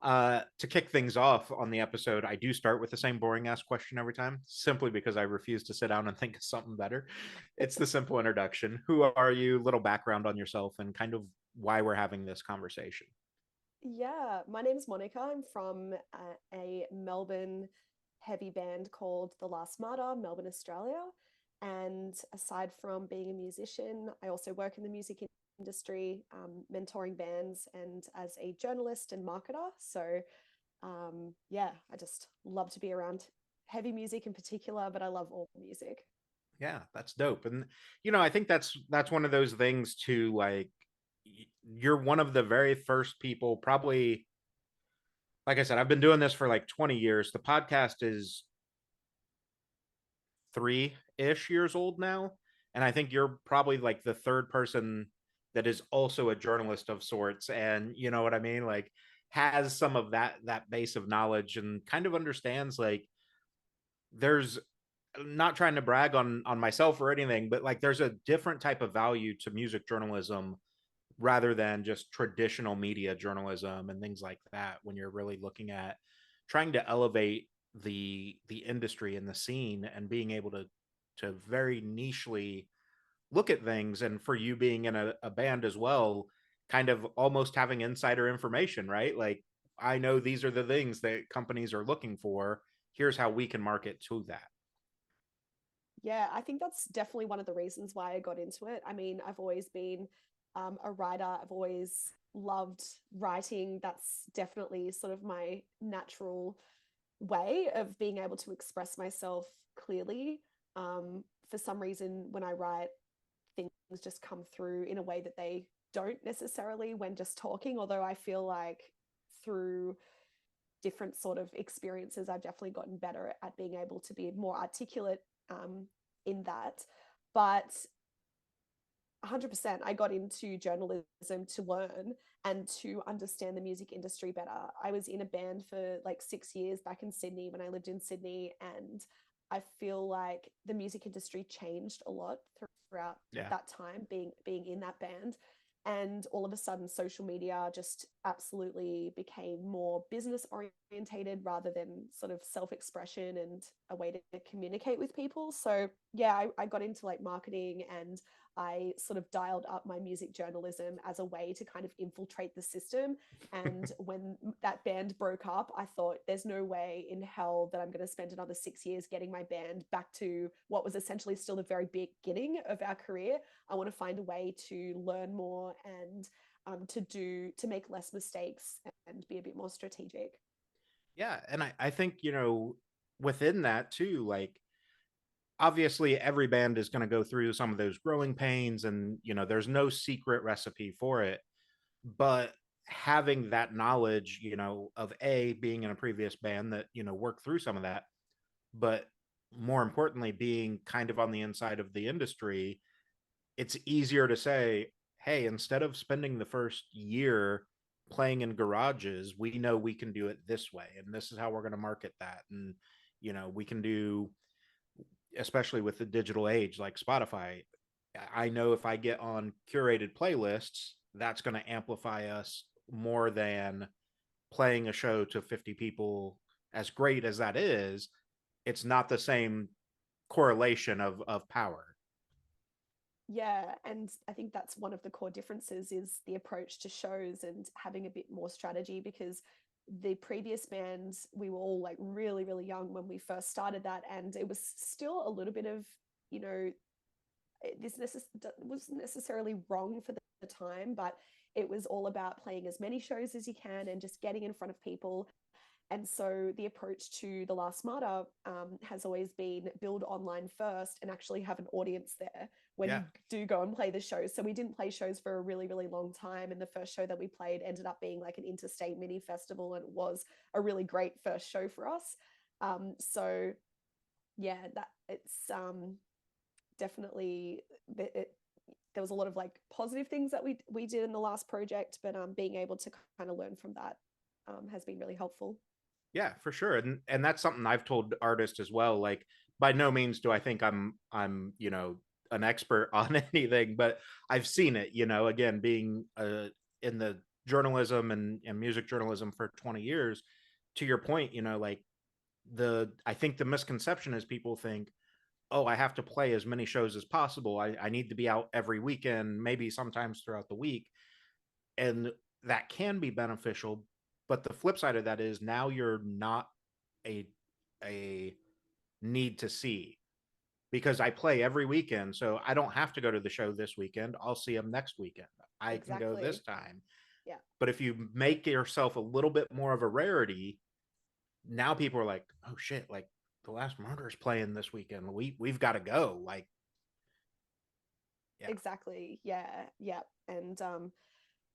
To kick things off on the episode, I do start with the same boring ass question every time, simply because I refuse to sit down and think of something better. It's the simple introduction. Who are you? Little background on yourself and kind of why we're having this conversation. Yeah, my name's Monica. I'm from a Melbourne heavy band called The Last Martyr, Melbourne, Australia. And aside from being a musician, I also work in the music industry, mentoring bands and as a journalist and marketer. So, yeah, I just love to be around heavy music in particular, but I love all music. Yeah, that's dope. And I think that's one of those things too, like you're one of the very first people, probably, like I said, I've been doing this for like 20 years. The podcast is 3-ish years old now. And I think you're probably like the third person that is also a journalist of sorts. And you know what I mean? Like has some of that base of knowledge and kind of understands like there's not trying to brag on myself or anything, but like there's a different type of value to music journalism rather than just traditional media journalism and things like that when you're really looking at trying to elevate the industry and the scene and being able to very nichely look at things. And for you being in a band as well, kind of almost having insider information, right? Like I know these are the things that companies are looking for. Here's how we can market to that. Yeah, I think that's definitely one of the reasons why I got into it. I mean, I've always been a writer, I've always loved writing. That's definitely sort of my natural way of being able to express myself clearly. For some reason, when I write, things just come through in a way that they don't necessarily when just talking, although I feel like through different sort of experiences, I've definitely gotten better at being able to be more articulate in that. But 100%, I got into journalism to learn and to understand the music industry better. I was in a band for like 6 years back in Sydney when I lived in Sydney, and I feel like the music industry changed a lot throughout Yeah. that time being in that band. And all of a sudden, social media just absolutely became more business orientated rather than sort of self expression and a way to communicate with people. So, yeah, I got into like marketing, and I sort of dialed up my music journalism as a way to kind of infiltrate the system. And when that band broke up, I thought there's no way in hell that I'm going to spend another 6 years getting my band back to what was essentially still the very beginning of our career. I want to find a way to learn more and to make less mistakes and be a bit more strategic. Yeah. And I think, within that too, like obviously every band is going to go through some of those growing pains and there's no secret recipe for it, but having that knowledge of a being in a previous band that worked through some of that, but more importantly being kind of on the inside of the industry, it's easier to say, hey, instead of spending the first year playing in garages, we know we can do it this way and this is how we're going to market that. And we can do, especially with the digital age like Spotify, I know if I get on curated playlists, that's going to amplify us more than playing a show to 50 people. As great as that is, it's not the same correlation of power. Yeah, and I think that's one of the core differences is the approach to shows and having a bit more strategy, because the previous bands, we were all like really, really young when we first started that, and it was still a little bit of, you know, wasn't necessarily wrong for the time, but it was all about playing as many shows as you can and just getting in front of people. And so the approach to The Last Martyr has always been build online first and actually have an audience there when Yeah. you do go and play the shows. So we didn't play shows for a really, really long time. And the first show that we played ended up being like an interstate mini festival, and it was a really great first show for us. So yeah, that it's definitely there was a lot of like positive things that we did in the last project, but being able to kind of learn from that has been really helpful. Yeah, for sure. And that's something I've told artists as well. Like by no means do I think I'm, an expert on anything, but I've seen it, again, being in the journalism and music journalism for 20 years, to your point, like I think the misconception is people think, oh, I have to play as many shows as possible. I need to be out every weekend, maybe sometimes throughout the week. And that can be beneficial. But the flip side of that is now you're not a a need to see, because I play every weekend. So I don't have to go to the show this weekend. I'll see them next weekend. I can go this Exactly. time. Yeah. But if you make yourself a little bit more of a rarity, now people are like, oh shit, like the last Martyr is playing this weekend. We've got to go. Like, yeah. Exactly. Yeah. Yeah. And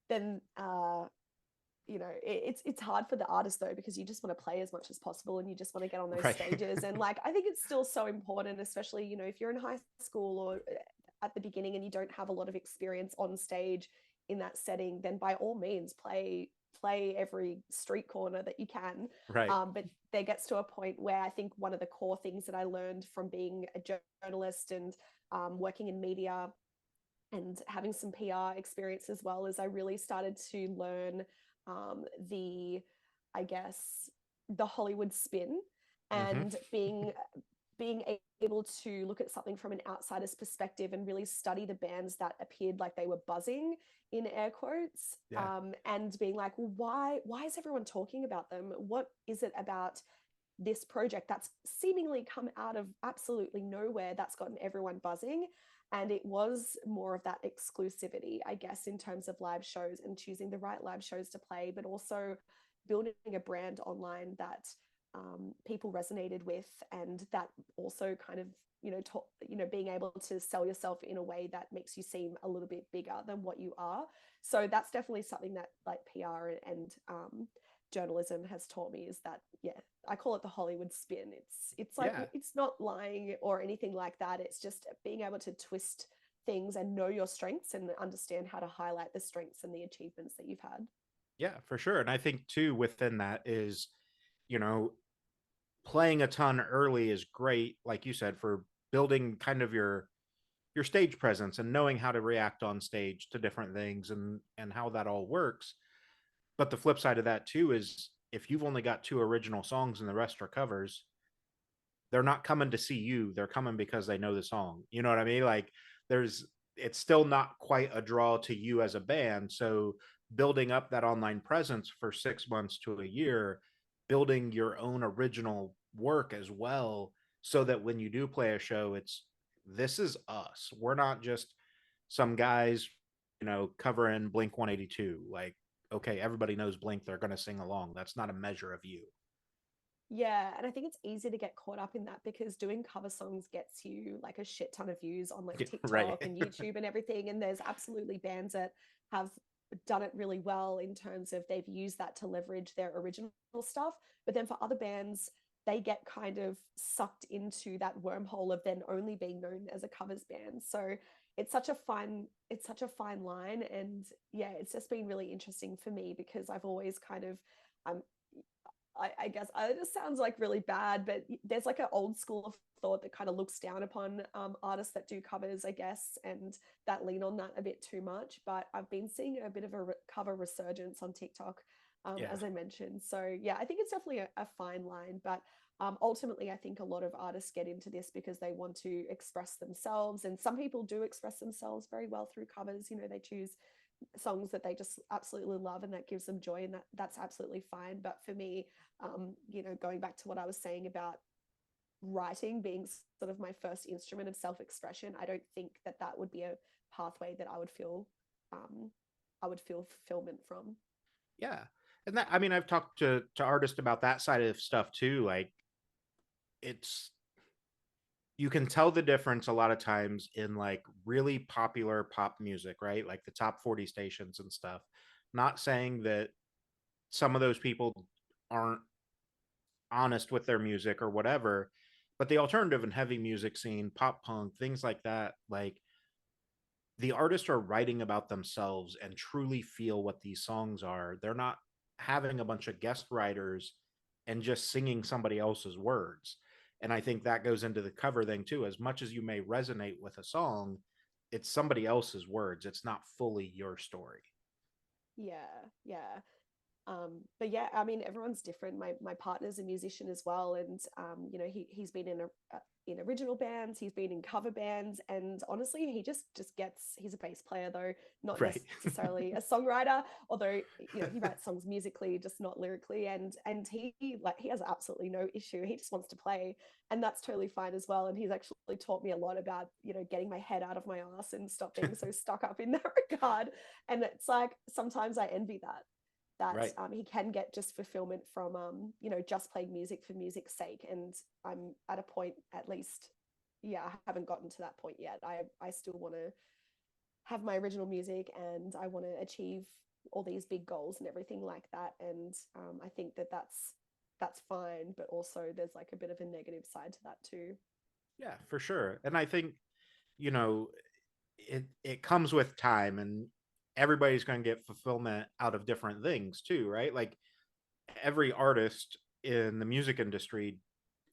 then it's hard for the artist though, because you just want to play as much as possible and you just want to get on those Right. stages. And like I think it's still so important, especially if you're in high school or at the beginning and you don't have a lot of experience on stage in that setting, then by all means play every street corner that you can. Right. But there gets to a point where I think one of the core things that I learned from being a journalist and working in media and having some PR experience as well is I really started to learn the, I guess, the Hollywood spin, Mm-hmm. and being able to look at something from an outsider's perspective and really study the bands that appeared like they were buzzing in air quotes, Yeah. and being like, well, why is everyone talking about them? What is it about this project that's seemingly come out of absolutely nowhere that's gotten everyone buzzing? And it was more of that exclusivity, I guess, in terms of live shows and choosing the right live shows to play, but also building a brand online that people resonated with, and that also kind of being able to sell yourself in a way that makes you seem a little bit bigger than what you are. So that's definitely something that like PR and journalism has taught me, is that, yeah, I call it the Hollywood spin. It's like, Yeah. it's not lying or anything like that. It's just being able to twist things and know your strengths and understand how to highlight the strengths and the achievements that you've had. Yeah, for sure. And I think too within that is, you know, playing a ton early is great, like you said, for building kind of your stage presence and knowing how to react on stage to different things and how that all works. But the flip side of that too is if you've only got two original songs and the rest are covers, they're not coming to see you. They're coming because they know the song. You know what I mean? Like there's it's still not quite a draw to you as a band. So building up that online presence for 6 months to a year, building your own original work as well, so that when you do play a show, it's this is us. We're not just some guys, covering Blink 182. Like, okay, everybody knows Blink, they're gonna sing along. That's not a measure of you. Yeah, and I think it's easy to get caught up in that because doing cover songs gets you like a shit ton of views on like Right. TikTok and YouTube and everything. And there's absolutely bands that have done it really well in terms of they've used that to leverage their original stuff. But then for other bands, they get kind of sucked into that wormhole of then only being known as a covers band. So it's such a fine line. And yeah, it's just been really interesting for me because I've always kind of I'm I guess it just sounds like really bad, but there's like an old school of thought that kind of looks down upon artists that do covers, I guess, and that lean on that a bit too much. But I've been seeing a bit of a cover resurgence on TikTok, Yeah. as I mentioned. So yeah, I think it's definitely a fine line, but ultimately, I think a lot of artists get into this because they want to express themselves, and some people do express themselves very well through covers. They choose songs that they just absolutely love and that gives them joy, and that's absolutely fine. But for me, going back to what I was saying about writing being sort of my first instrument of self-expression, I don't think that that would be a pathway that um, I would feel fulfillment from. Yeah. And that, I mean, I've talked to artists about that side of stuff too. Like it's you can tell the difference a lot of times in like really popular pop music, right? Like the top 40 stations and stuff. Not saying that some of those people aren't honest with their music or whatever, but the alternative and heavy music scene, pop punk, things like that, like the artists are writing about themselves and truly feel what these songs are. They're not having a bunch of guest writers and just singing somebody else's words. And I think that goes into the cover thing too. As much as you may resonate with a song, it's somebody else's words. It's not fully your story. Yeah. But yeah, I mean, everyone's different. My partner's a musician as well, and you know, he's been in original bands, he's been in cover bands, and honestly, he just gets. He's a bass player though, not Right. necessarily a songwriter. Although you know, he writes songs musically, just not lyrically, and he has absolutely no issue. He just wants to play, and that's totally fine as well. And he's actually taught me a lot about, you know, getting my head out of my ass and stop being so stuck up in that regard. And it's like sometimes I envy that Right. he can get just fulfillment from you know, just playing music for music's sake. And I'm at a point, at least, yeah, I haven't gotten to that point yet. I still want to have my original music, and I want to achieve all these big goals and everything like that. And I think that's fine, but also there's like a bit of a negative side to that too. Yeah, for sure. And I think, you know, it comes with time, and everybody's going to get fulfillment out of different things too, right? Like every artist in the music industry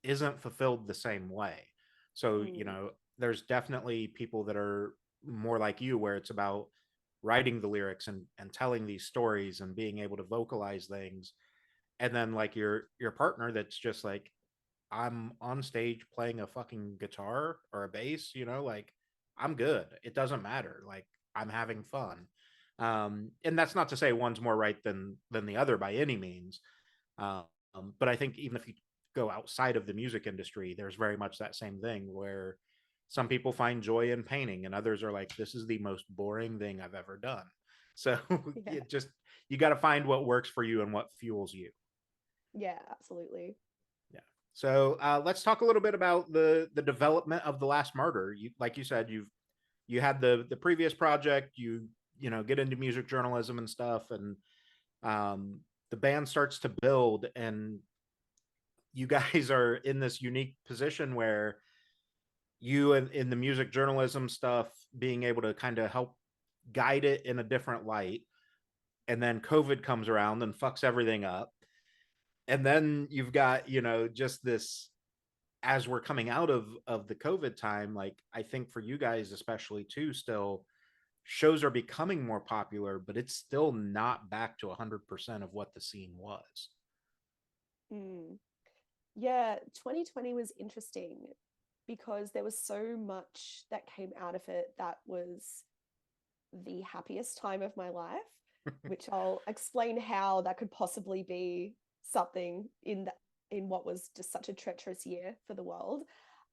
isn't fulfilled the same way. So, you Mm, know, there's definitely people that are more like you, where it's about writing the lyrics and telling these stories and being able to vocalize things. And then like your partner that's just like, I'm on stage playing a fucking guitar or a bass, you know, like I'm good. It doesn't matter. Like I'm having fun. And that's not to say one's more right than the other by any means. Um, but I think even if you go outside of the music industry, there's very much that same thing where some people find joy in painting and others are like, this is the most boring thing I've ever done. So yeah, you just, you got to find what works for you and what fuels you. yeah, absolutely. Yeah. So let's talk a little bit about the development of the last Martyr. You, like you said, you had the previous project. You know, get into music journalism and stuff, and um, the band starts to build, and you guys are in this unique position where you in the music journalism stuff being able to kind of help guide it in a different light, and then COVID comes around and fucks everything up, and then you've got, you know, just this, as we're coming out of the COVID time, like I think for you guys especially too, still shows are becoming more popular, but it's still not back to 100% of what the scene was. Mm. Yeah, 2020 was interesting because there was so much that came out of it that was the happiest time of my life, which I'll explain how that could possibly be something in what was just such a treacherous year for the world.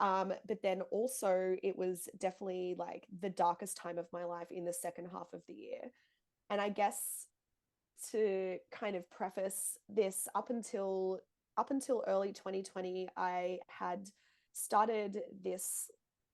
But then also it was definitely like the darkest time of my life in the second half of the year. And I guess to kind of preface this, up until early 2020, I had started this.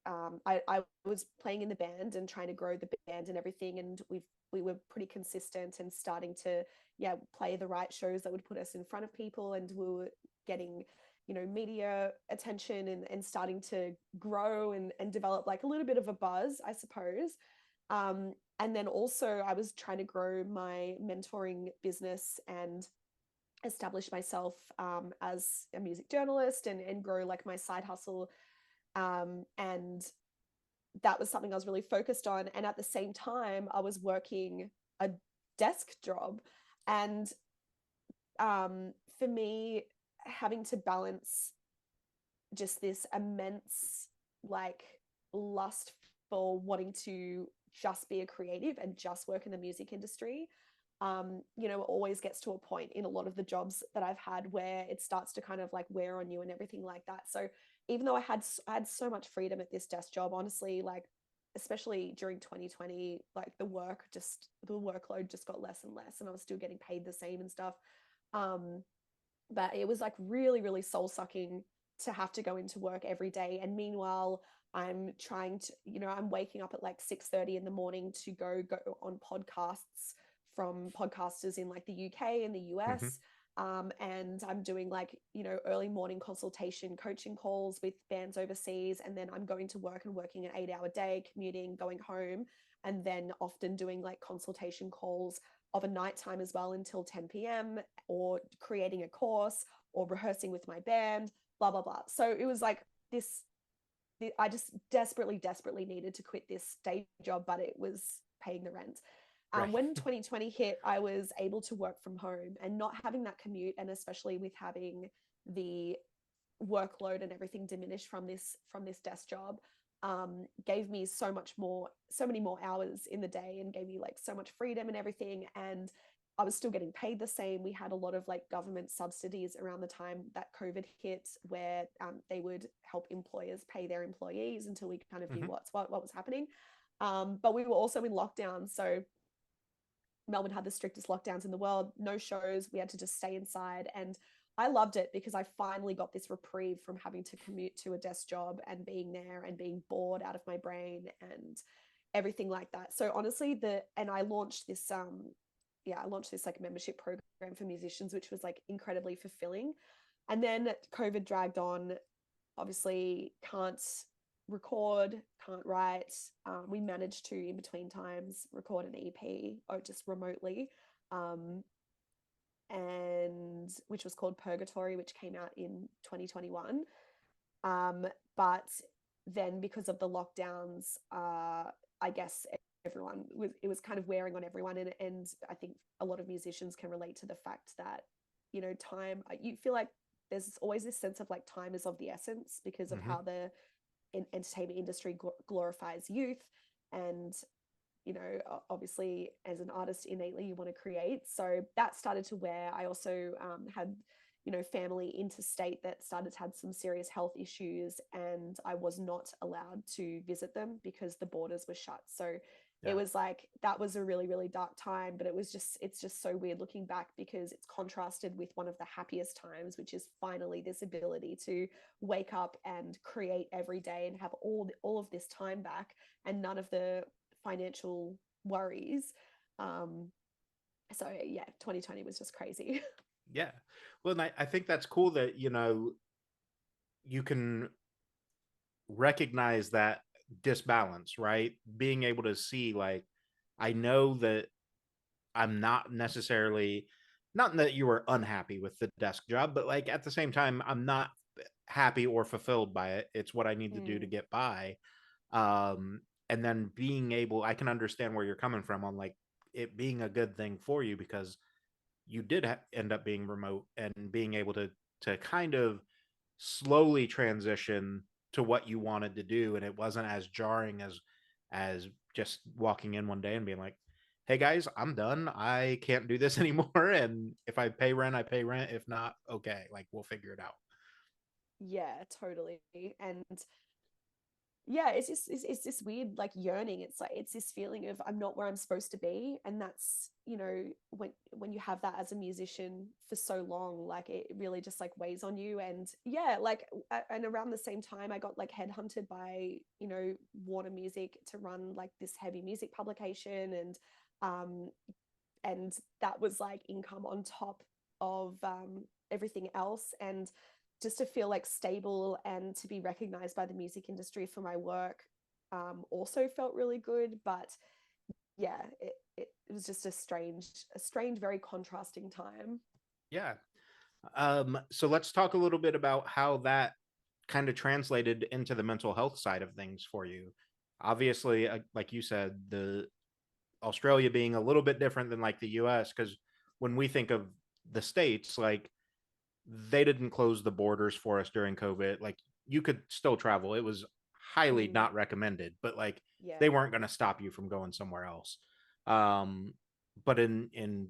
I was playing in the band and trying to grow the band and everything, and we were pretty consistent and starting to, yeah, play the right shows that would put us in front of people, and we were getting, you know, media attention, and starting to grow and develop like a little bit of a buzz, I suppose. And then also I was trying to grow my mentoring business and establish myself as a music journalist, and grow like my side hustle. And that was something I was really focused on. And at the same time, I was working a desk job. And for me, having to balance just this immense like lust for wanting to just be a creative and just work in the music industry, you know, it always gets to a point in a lot of the jobs that I've had where it starts to kind of like wear on you and everything like that. So even though I had so much freedom at this desk job, honestly, like especially during 2020, like the workload just got less and less, and I was still getting paid the same and stuff. Um, but it was like really, really soul sucking to have to go into work every day. And meanwhile, I'm trying to, you know, I'm waking up at like 6:30 in the morning to go on podcasts from podcasters in like the UK and the Mm-hmm. US. And I'm doing like, you know, early morning consultation coaching calls with bands overseas. And then I'm going to work and working an 8-hour day, commuting, going home, and then often doing like consultation calls of a nighttime as well until 10 p.m., or creating a course or rehearsing with my band, blah, blah, blah. So it was like this, I just desperately, desperately needed to quit this day job, but it was paying the rent. Right. When 2020 hit, I was able to work from home, and not having that commute, and especially with having the workload and everything diminished from this desk job, gave me so many more hours in the day, and gave me like so much freedom and everything. And I was still getting paid the same. We had a lot of like government subsidies around the time that COVID hit, where they would help employers pay their employees until we kind of knew Hmm. what was happening. But we were also in lockdown, so Melbourne had the strictest lockdowns in the world, no shows. We had to just stay inside. And I loved it because I finally got this reprieve from having to commute to a desk job and being there and being bored out of my brain and everything like that. So honestly, I launched this I launched this like membership program for musicians, which was like incredibly fulfilling. And then COVID dragged on. Obviously, can't record, can't write. We managed to, in between times, record an EP or just remotely, um, and which was called Purgatory, which came out in 2021. But then, because of the lockdowns, I guess it was kind of wearing on everyone, and I think a lot of musicians can relate to the fact that, time, you feel like there's always this sense of like time is of the essence because of Hmm. how the entertainment industry glorifies youth. And obviously as an artist, innately you want to create, so that started to wear. I also had family interstate that started to have some serious health issues, and I was not allowed to visit them because the borders were shut. So it Yeah. was like, that was a really, really dark time. But it's just so weird looking back, because it's contrasted with one of the happiest times, which is finally this ability to wake up and create every day and have all of this time back, and none of the financial worries. um so yeah, 2020 was just crazy. Yeah. Well, and I think that's cool that, you can recognize that disbalance, right? Being able to see, like, I know that I'm not necessarily, not that you were unhappy with the desk job, but like at the same time, I'm not happy or fulfilled by it. It's what I need to do to Mm, get by. Um, and then being able, I can understand where you're coming from on like it being a good thing for you because you did end up being remote and being able to kind of slowly transition to what you wanted to do, and it wasn't as jarring as just walking in one day and being like, hey guys, I'm done, I can't do this anymore, and if I pay rent, I pay rent, if not, okay, like we'll figure it out. yeah, totally. And yeah, it's this weird like yearning. It's like, it's this feeling of I'm not where I'm supposed to be. And that's, when you have that as a musician for so long, like it really just like weighs on you. And yeah, like and around the same time I got like headhunted by, Warner Music to run like this heavy music publication. Um and that was like income on top of everything else. And just to feel like stable and to be recognized by the music industry for my work also felt really good. But yeah, it was just a strange, very contrasting time. Yeah. So let's talk a little bit about how that kind of translated into the mental health side of things for you. Obviously, like you said, the Australia being a little bit different than like the US, because when we think of the States, like they didn't close the borders for us during COVID. Like you could still travel. It was highly Mm, not recommended, but like they yeah. weren't going to stop you from going somewhere else. Um, but in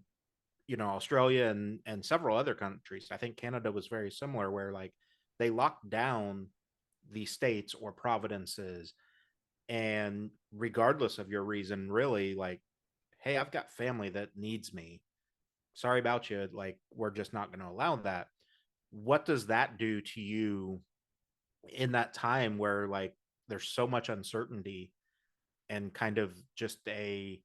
Australia and several other countries, I think Canada was very similar, where like they locked down the states or provinces, and regardless of your reason, really, like, hey, I've got family that needs me, sorry about you, like we're just not going to allow that. What does that do to you in that time where like there's so much uncertainty and kind of just a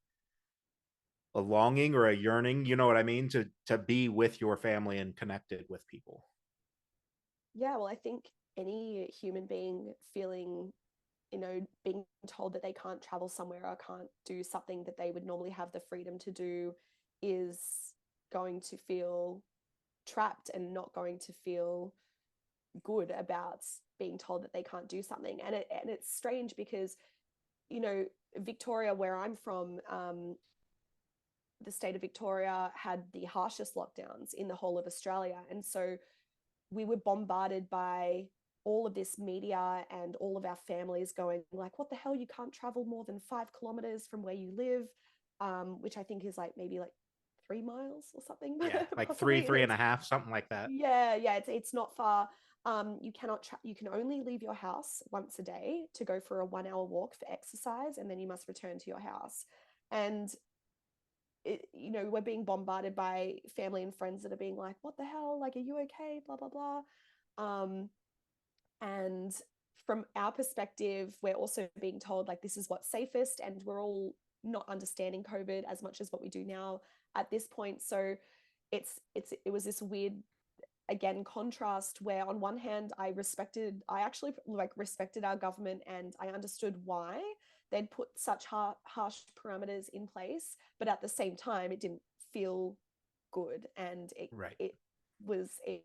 longing or a yearning, you know what I mean, to be with your family and connected with people? Yeah, well, I think any human being feeling, being told that they can't travel somewhere or can't do something that they would normally have the freedom to do is going to feel trapped and not going to feel good about being told that they can't do something. And it's strange because, you know Victoria, where I'm from, the state of Victoria had the harshest lockdowns in the whole of Australia. And so we were bombarded by all of this media and all of our families going like, what the hell, you can't travel more than 5 kilometers from where you live, which I think is like maybe like 3 miles or something. Yeah, like Possibly three and it's, a half, something like that. yeah, it's not far. You cannot you can only leave your house once a day to go for a 1 hour walk for exercise, and then you must return to your house. And we're being bombarded by family and friends that are being like, what the hell, like, are you okay, blah blah blah. And from our perspective, we're also being told like this is what's safest, and we're all not understanding COVID as much as what we do now at this point. So it was this weird, again, contrast where on one hand I actually like respected our government, and I understood why they'd put such harsh parameters in place, but at the same time it didn't feel good, and Right. it was it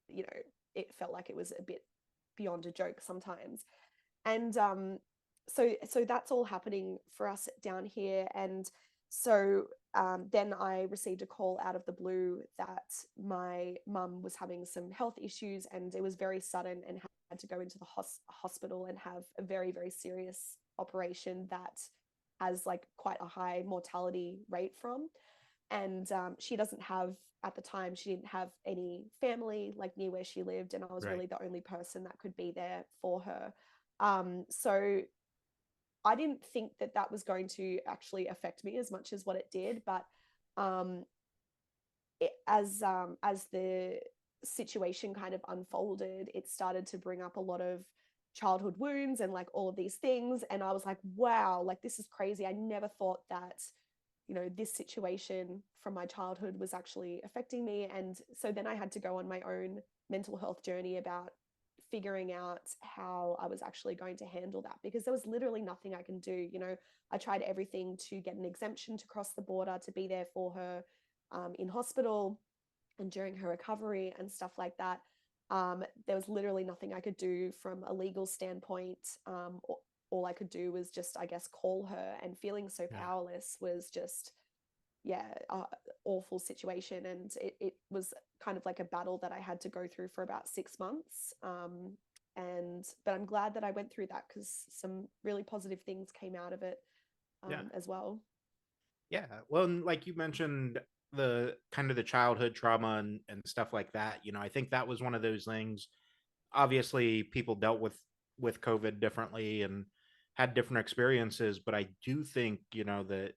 you know it felt like it was a bit beyond a joke sometimes. And so that's all happening for us down here. And so then I received a call out of the blue that my mum was having some health issues, and it was very sudden, and had to go into the hospital and have a very, very serious operation that has like quite a high mortality rate from. And she doesn't have, at the time she didn't have any family like near where she lived, and I was Right. really the only person that could be there for her. So I didn't think that that was going to actually affect me as much as what it did, but um, as the situation kind of unfolded, it started to bring up a lot of childhood wounds and like all of these things, and I was like, wow, like this is crazy. I never thought that this situation from my childhood was actually affecting me. And so then I had to go on my own mental health journey about figuring out how I was actually going to handle that, because there was literally nothing I can do. I tried everything to get an exemption to cross the border to be there for her in hospital and during her recovery and stuff like that. There was literally nothing I could do from a legal standpoint. All I could do was just, I guess, call her, and feeling so Yeah. powerless was just, yeah, awful situation. And it was kind of like a battle that I had to go through for about 6 months. But I'm glad that I went through that, because some really positive things came out of it Yeah. as well. Yeah. Well, and like you mentioned, the kind of the childhood trauma and stuff like that, I think that was one of those things. Obviously, people dealt with COVID differently and had different experiences, but I do think, that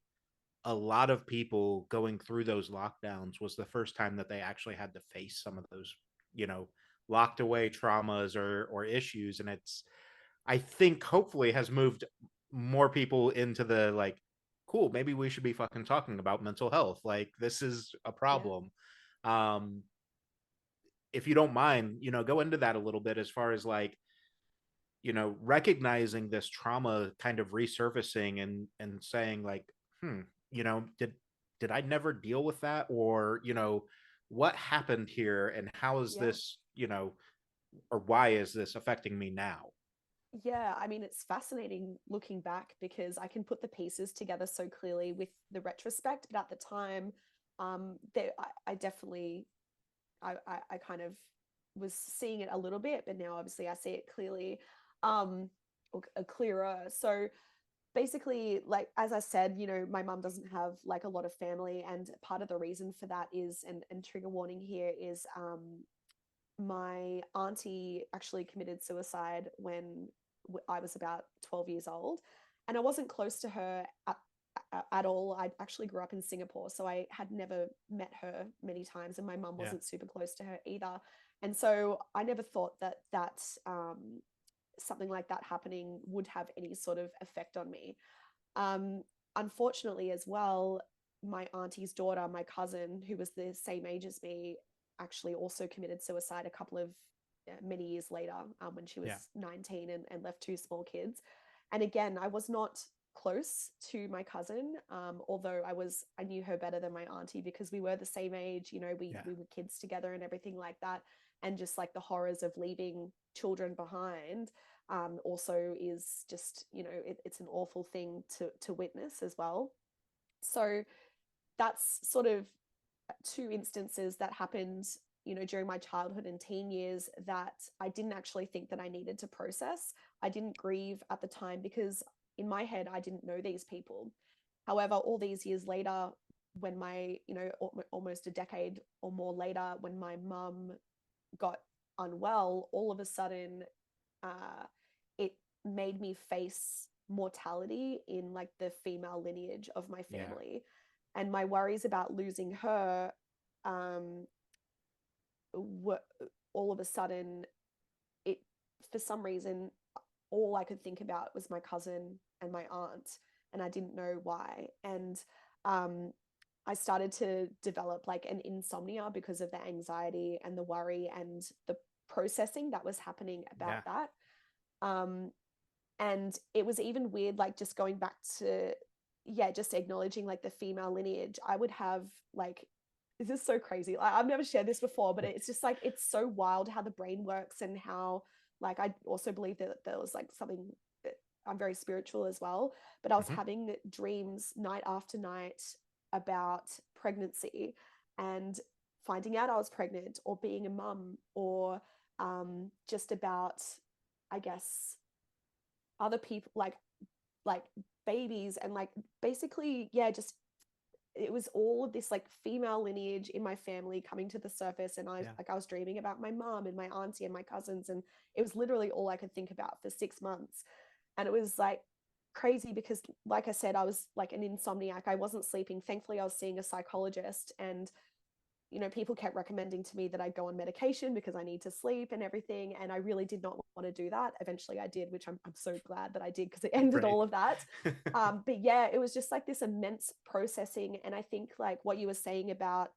a lot of people going through those lockdowns was the first time that they actually had to face some of those, you know, locked away traumas or issues. And it's, I think, hopefully has moved more people into the like, cool, maybe we should be fucking talking about mental health. Like this is a Yeah. problem. Um, if you don't mind, go into that a little bit as far as like, recognizing this trauma kind of resurfacing and saying like, hmm, did I never deal with that? Or, what happened here and how is Yeah. this, or why is this affecting me now? Yeah, I mean, it's fascinating looking back, because I can put the pieces together so clearly with the retrospect. But at the time, I definitely, I kind of was seeing it a little bit, but now obviously I see it clearly, or clearer. So basically, like as I said, my mum doesn't have like a lot of family, and part of the reason for that is, and trigger warning here is, my auntie actually committed suicide when I was about 12 years old. And I wasn't close to her at all. I actually grew up in Singapore, so I had never met her many times, and my mum Yeah. wasn't super close to her either. And so I never thought that something like that happening would have any sort of effect on me. Um, Unfortunately, as well, my auntie's daughter, my cousin, who was the same age as me, actually also committed suicide a couple of many years later, when she Yeah. was 19, and left two small kids. And again, I was not close to my cousin, although I knew her better than my auntie, because we were the same age. Yeah. We were kids together and everything like that. And just like the horrors of leaving children behind, also is just, it's an awful thing to witness as well. So that's sort of two instances that happened, you know, during my childhood and teen years that I didn't actually think that I needed to process. I didn't grieve at the time because in my head I didn't know these people. However, all these years later, when my, you know, almost a decade or more later, when my mum got unwell, all of a sudden it made me face mortality in like the female lineage of my Yeah. family, and my worries about losing her um were all of a sudden, it, for some reason, all I could think about was my cousin and my aunt, and I didn't know why. And um I started to develop like an insomnia because of the anxiety and the worry and the processing that was happening about Yeah. that. um and it was even weird, like just going back to, yeah, just acknowledging like the female lineage. I would have like, this is so crazy, I've never shared this before, but it's just like, it's so wild how the brain works, and how, like, I also believe that there was like something that, I'm very spiritual as well, but I was Hmm. having dreams night after night about pregnancy, and finding out I was pregnant, or being a mum, or just about, I guess, other people, like babies, and like basically, yeah, just, it was all of this like female lineage in my family coming to the surface, and Yeah. I was dreaming about my mom and my auntie and my cousins, and it was literally all I could think about for 6 months. And it was like crazy because, like I said, I was like an insomniac. I wasn't sleeping. Thankfully I was seeing a psychologist, and you know, people kept recommending to me that I go on medication because I need to sleep and everything. And I really did not want to do that. Eventually I did, which I'm so glad that I did, because it ended Right. all of that. But yeah, it was just like this immense processing. And I think like what you were saying about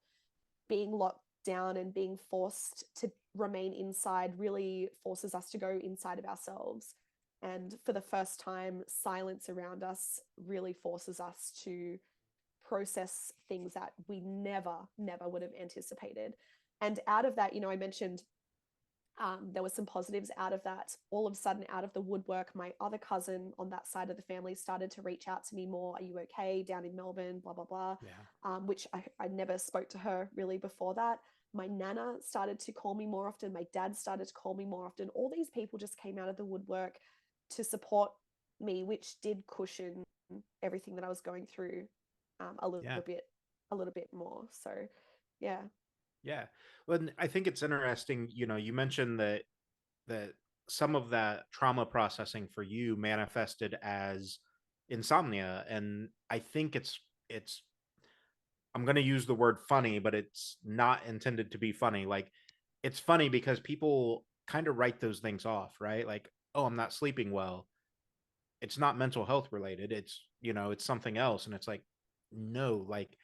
being locked down and being forced to remain inside really forces us to go inside of ourselves. And for the first time, silence around us really forces us to process things that we never would have anticipated. And out of that, you know, I mentioned there were some positives out of that. All of a sudden, out of the woodwork, my other cousin on that side of the family started to reach out to me more. Are you okay? Down in Melbourne, blah, blah, blah. Yeah. Which I never spoke to her really before that. My nana started to call me more often. My dad started to call me more often. All these people just came out of the woodwork to support me, which did cushion everything that I was going through a little Yeah. bit, a little bit more. So, yeah. Yeah. Well, and I think it's interesting, you mentioned that some of that trauma processing for you manifested as insomnia. And I think it's I'm going to use the word funny, but it's not intended to be funny. Like, it's funny because people kind of write those things off, right? Like, oh, I'm not sleeping well. It's not mental health related. It's something else. And it's like, no, like,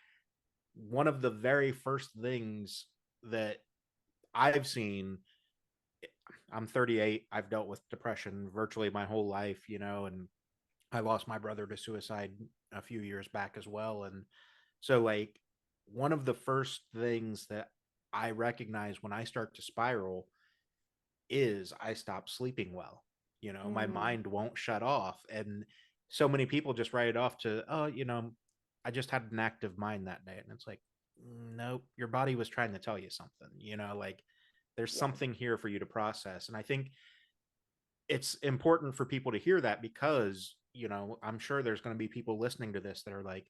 one of the very first things that I've seen, I'm 38. I've dealt with depression virtually my whole life, and I lost my brother to suicide a few years back as well. And so, like, one of the first things that I recognize when I start to spiral is I stop sleeping well. My Mm, mind won't shut off. And so many people just write it off to, oh, I just had an active mind that day. And it's like, nope, your body was trying to tell you something, like, there's yeah. something here for you to process. And I think it's important for people to hear that because, I'm sure there's going to be people listening to this that are like,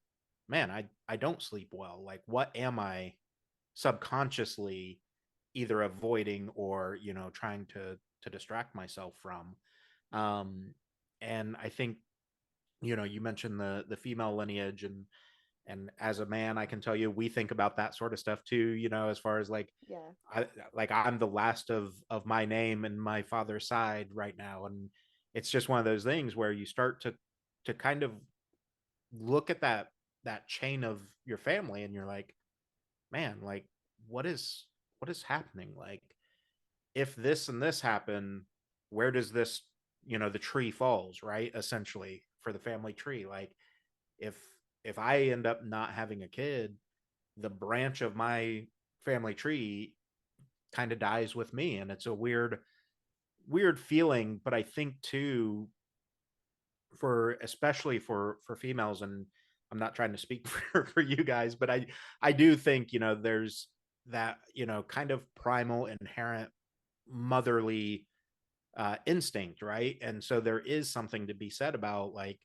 man, I don't sleep well. Like, what am I subconsciously either avoiding or, trying to distract myself from? Um, and I think, you mentioned the female lineage, and as a man, I can tell you, we think about that sort of stuff too, as far as like, Yeah. I'm the last of my name and my father's side right now. And it's just one of those things where you start to kind of look at that chain of your family, and you're like, man, like, what is happening? Like, if this and this happen, where does this, the tree falls, right? Essentially, for the family tree. Like, if if I end up not having a kid, the branch of my family tree kind of dies with me. And it's a weird feeling. But I think too, for especially for females, and I'm not trying to speak for you guys, but I do think, there's that, kind of primal inherent motherly instinct, right? And so there is something to be said about, like,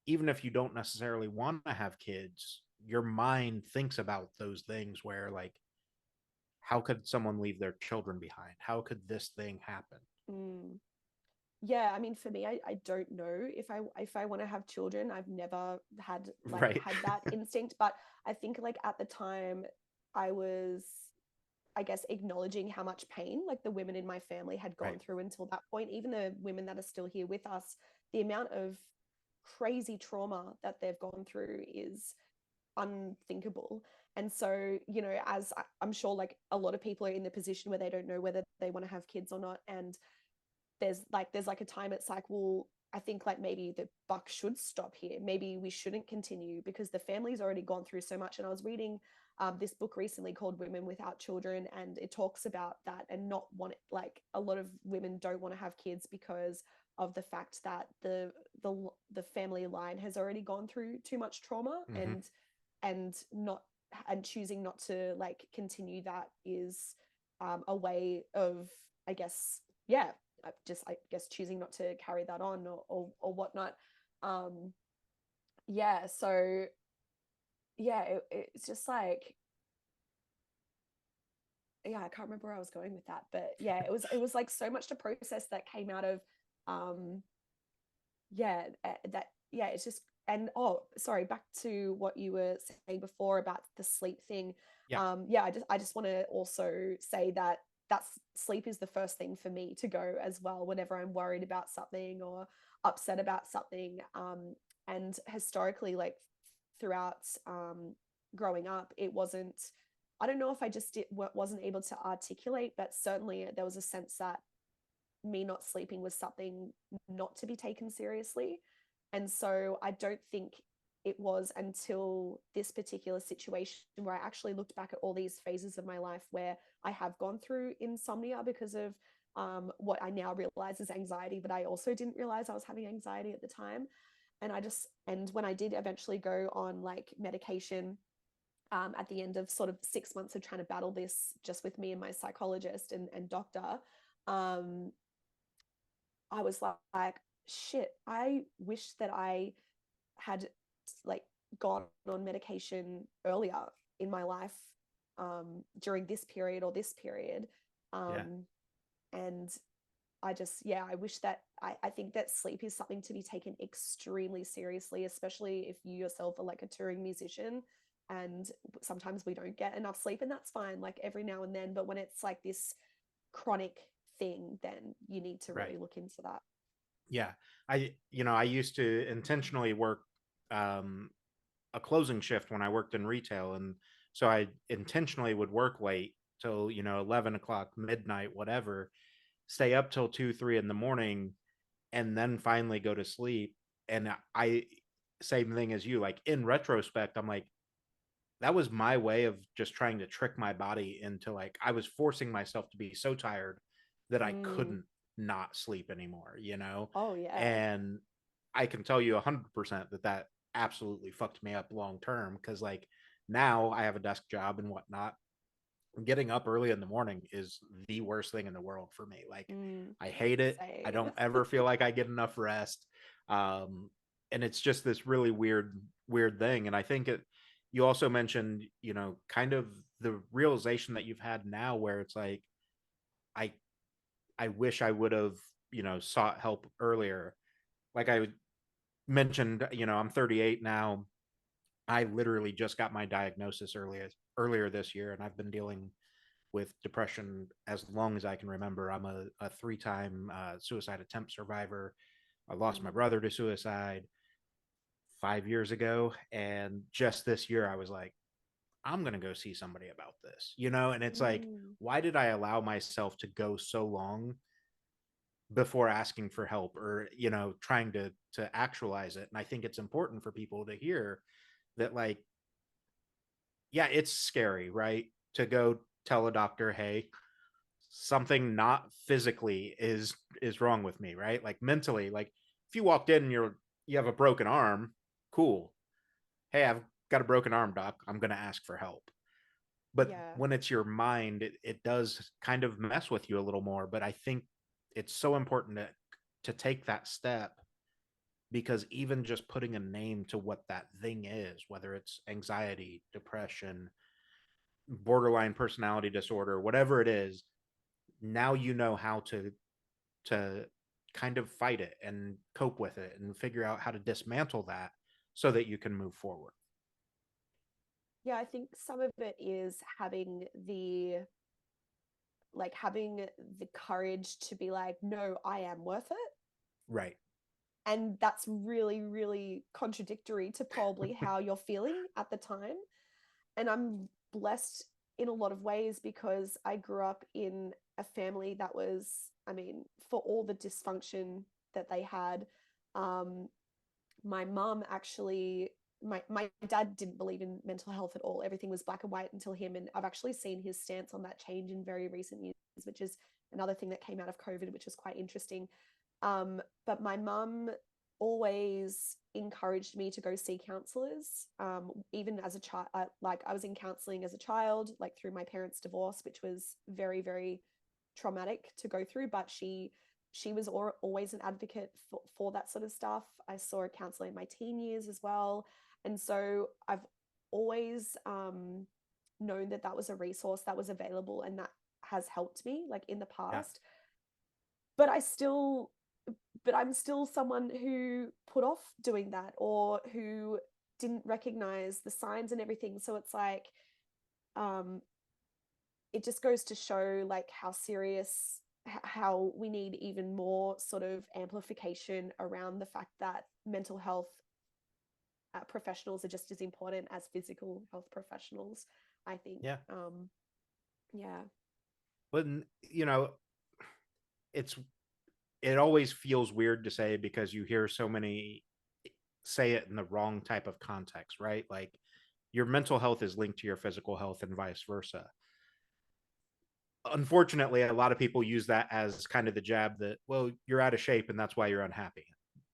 even if you don't necessarily want to have kids, your mind thinks about those things where, like, how could someone leave their children behind? How could this thing happen? Mm. Yeah, I mean, for me, I don't know if I want to have children. I've never Right. had that instinct, but I think like at the time I was, I guess, acknowledging how much pain like the women in my family had Right. gone through until that point. Even the women that are still here with us, the amount of crazy trauma that they've gone through is unthinkable. And so, as I'm sure like a lot of people are in the position where they don't know whether they want to have kids or not. And there's like a time it's like, well, I think like maybe the buck should stop here. Maybe we shouldn't continue because the family's already gone through so much. And I was reading this book recently called Women Without Children, and it talks about that, and not want it, like a lot of women don't want to have kids because of the fact that the family line has already gone through too much trauma, Hmm. and not and choosing not to like continue that is a way of, I guess, yeah, I guess choosing not to carry that on, or whatnot. Um, yeah, so yeah, it's just like, yeah, I can't remember where I was going with that, but yeah, it was like so much to process that came out of, um, yeah, that yeah, it's just, and oh, sorry, back to what you were saying before about the sleep thing. Yeah. Yeah, I just want to also say that that's sleep is the first thing for me to go as well whenever I'm worried about something or upset about something. And historically, like throughout growing up, it wasn't. I don't know if I just wasn't able to articulate, but certainly there was a sense that me not sleeping was something not to be taken seriously. And so I don't think it was until this particular situation where I actually looked back at all these phases of my life where I have gone through insomnia because of what I now realize is anxiety, but I also didn't realize I was having anxiety at the time. And when I did eventually go on like medication, at the end of sort of 6 months of trying to battle this just with me and my psychologist and doctor, um, I was like, shit, I wish that I had like gone on medication earlier in my life, during this period or this period. Yeah. Um, and I just, yeah, I wish that I think that sleep is something to be taken extremely seriously, especially if you yourself are like a touring musician. And sometimes we don't get enough sleep, and that's fine, like every now and then. But when it's like this chronic thing, then you need to Right. really look into that. Yeah. I used to intentionally work um, a closing shift when I worked in retail. And so I intentionally would work late till, 11 o'clock, midnight, whatever, stay up till 2, 3 in the morning, and then finally go to sleep. And same thing as you, like in retrospect, I'm like, that was my way of just trying to trick my body into, like, I was forcing myself to be so tired that I Mm. couldn't not sleep anymore. Oh yeah. And I can tell you 100% that that absolutely fucked me up long term, because, like, now I have a desk job and whatnot. Getting up early in the morning is the worst thing in the world for me. Like, Mm. I hate it. I Same. don't ever feel like I get enough rest. Um, and it's just this really weird thing. And I think you also mentioned, kind of the realization that you've had now where it's like, I, I wish I would have, sought help earlier. Like I mentioned, I'm 38 now. I literally just got my diagnosis earlier this year, and I've been dealing with depression as long as I can remember. I'm a three-time suicide attempt survivor. I lost my Mm. brother to suicide 5 years ago. And just this year, I was like, I'm going to go see somebody about this. And it's like, Mm. why did I allow myself to go so long before asking for help, or, trying to actualize it? And I think it's important for people to hear that, like, yeah, it's scary, right? To go tell a doctor, hey, something not physically is wrong with me, right? Like mentally, like if you walked in and you have a broken arm, cool. hey, I've got a broken arm, doc, I'm going to ask for help. But Yeah. when it's your mind, it does kind of mess with you a little more. But I think it's so important to take that step, because even just putting a name to what that thing is, whether it's anxiety, depression, borderline personality disorder, whatever it is, now you know how to kind of fight it and cope with it and figure out how to dismantle that so that you can move forward. Yeah, I think some of it is having the courage to be like, no, I am worth it. Right. And that's really, really contradictory to probably how you're feeling at the time. And I'm blessed in a lot of ways because I grew up in a family that was, I mean, for all the dysfunction that they had, um, my mum actually, my dad didn't believe in mental health at all. Everything was black and white until him. And I've actually seen his stance on that change in very recent years, which is another thing that came out of COVID, which was quite interesting. But my mum always encouraged me to go see counselors. Even as a child, like I was in counseling as a child, like through my parents' divorce, which was very, very traumatic to go through. But she was always an advocate for that sort of stuff. I saw a counselor in my teen years as well, and so I've always known that that was a resource that was available and that has helped me like in the Yeah. past. But I'm still someone who put off doing that or who didn't recognize the signs and everything. So it's like, um, it just goes to show like how serious, how we need even more sort of amplification around the fact that mental health professionals are just as important as physical health professionals, I think. Yeah. Yeah. But it's it always feels weird to say, because you hear so many say it in the wrong type of context, right? Like your mental health is linked to your physical health and vice versa. Unfortunately, a lot of people use that as kind of the jab that, well, you're out of shape and that's why you're unhappy.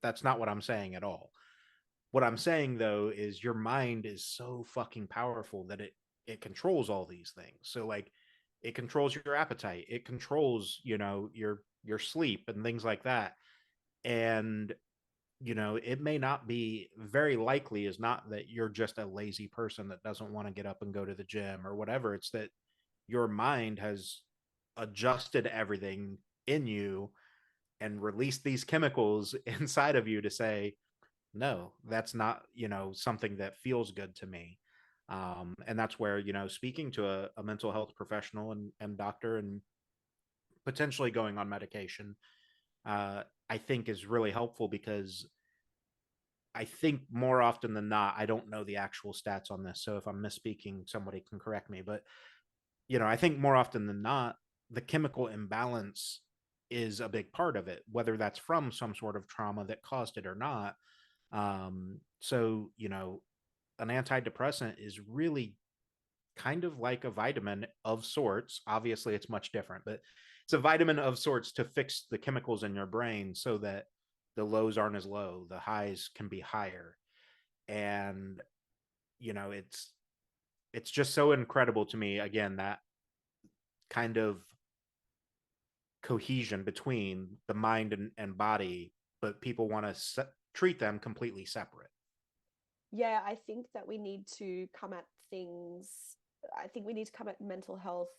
That's not what I'm saying at all. What I'm saying though is your mind is so fucking powerful that it controls all these things. So like it controls your appetite, it controls, your sleep and things like that. And it may not be, very likely is not that you're just a lazy person that doesn't want to get up and go to the gym or whatever. It's that your mind has adjusted everything in you and released these chemicals inside of you to say, no, that's not, something that feels good to me. And that's where, speaking to a mental health professional and doctor and potentially going on medication, I think is really helpful, because I think more often than not, I don't know the actual stats on this. So if I'm misspeaking, somebody can correct me. But, I think more often than not, the chemical imbalance is a big part of it, whether that's from some sort of trauma that caused it or not. So, an antidepressant is really kind of like a vitamin of sorts. Obviously, it's much different, but it's a vitamin of sorts to fix the chemicals in your brain so that the lows aren't as low, the highs can be higher. And, it's just so incredible to me, again, that kind of cohesion between the mind and body, but people want to treat them completely separate. Yeah, I think that we need to come at things, I think we need to come at mental health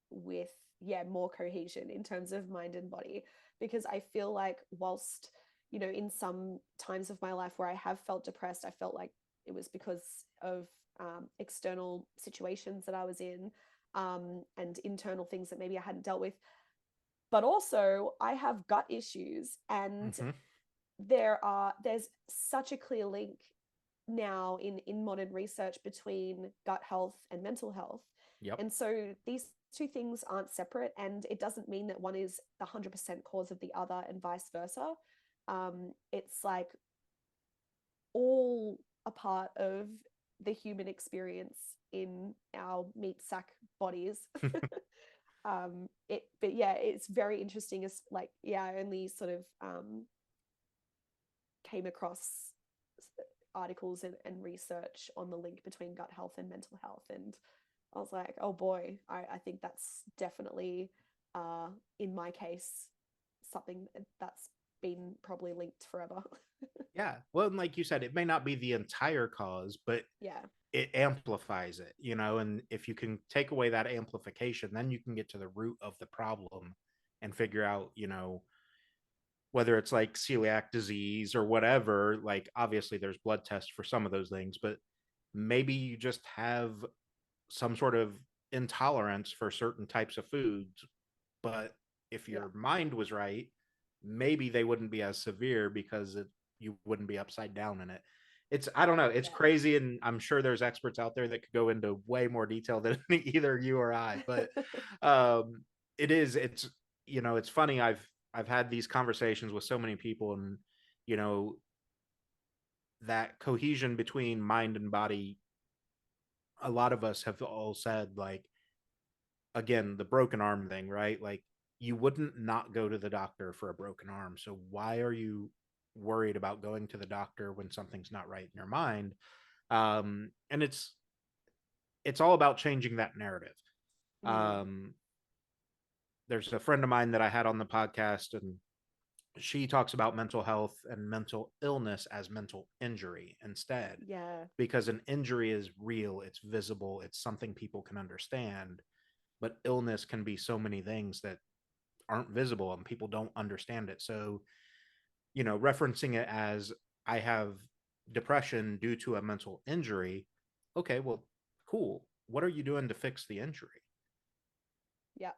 with, yeah, more cohesion in terms of mind and body. Because I feel like, whilst, in some times of my life where I have felt depressed, I felt like it was because of external situations that I was in, and internal things that maybe I hadn't dealt with. But also, I have gut issues, and Mm-hmm. there's such a clear link now in modern research between gut health and mental health. Yep. And so these two things aren't separate, and it doesn't mean that one is the 100% cause of the other and vice versa. It's like all a part of the human experience in our meat sack bodies. But yeah, it's very interesting. As like, yeah, I only sort of came across articles and research on the link between gut health and mental health. And I was like, oh boy, I think that's definitely, in my case, something that's been probably linked forever. Yeah. Well, and like you said, it may not be the entire cause, but Yeah, it amplifies it, you know, and if you can take away that amplification, then you can get to the root of the problem and figure out, you know, whether it's like celiac disease or whatever. Like, obviously, there's blood tests for some of those things, but maybe you just have some sort of intolerance for certain types of foods. But if yeah, your mind was right, maybe they wouldn't be as severe because you wouldn't be upside down in it. It's, I don't know, it's yeah. crazy, and I'm sure there's experts out there that could go into way more detail than either you or I. But um, it's you know, it's funny. I've had these conversations with so many people, and you know, that cohesion between mind and body. A lot of us have all said, like, again, the broken arm thing, right? Like, you wouldn't not go to the doctor for a broken arm. So why are you worried about going to the doctor when something's not right in your mind? And it's all about changing that narrative. Mm, Um, there's a friend of mine that I had on the podcast, and she talks about mental health and mental illness as mental injury instead, yeah. because an injury is real, it's visible, it's something people can understand. But illness can be so many things that aren't visible and people don't understand it. So, you know, referencing it as, I have depression due to a mental injury. Okay, well, cool. What are you doing to fix the injury? Yeah.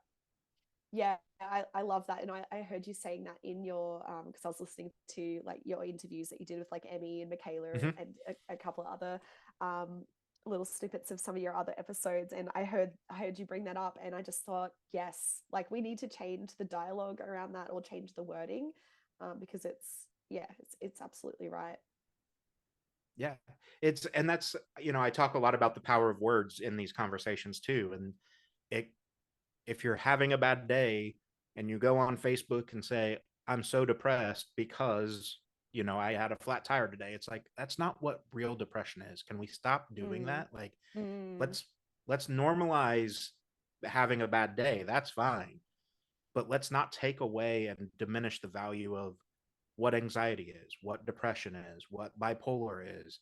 Yeah, I love that. And I heard you saying that in your, because I was listening to like your interviews that you did with like Emmy and Michaela Mm-hmm. and a couple of other um little snippets of some of your other episodes. And I heard you bring that up, and I just thought, yes, like we need to change the dialogue around that, or change the wording, because it's, yeah, it's absolutely right. Yeah. And that's, you know, I talk a lot about the power of words in these conversations too. And it, if you're having a bad day and you go on Facebook and say, I'm so depressed because, you know, I had a flat tire today, it's like, that's not what real depression is. Can we stop doing Mm, that? Like, mm. let's let's normalize having a bad day. That's fine. But let's not take away and diminish the value of what anxiety is, what depression is, what bipolar is,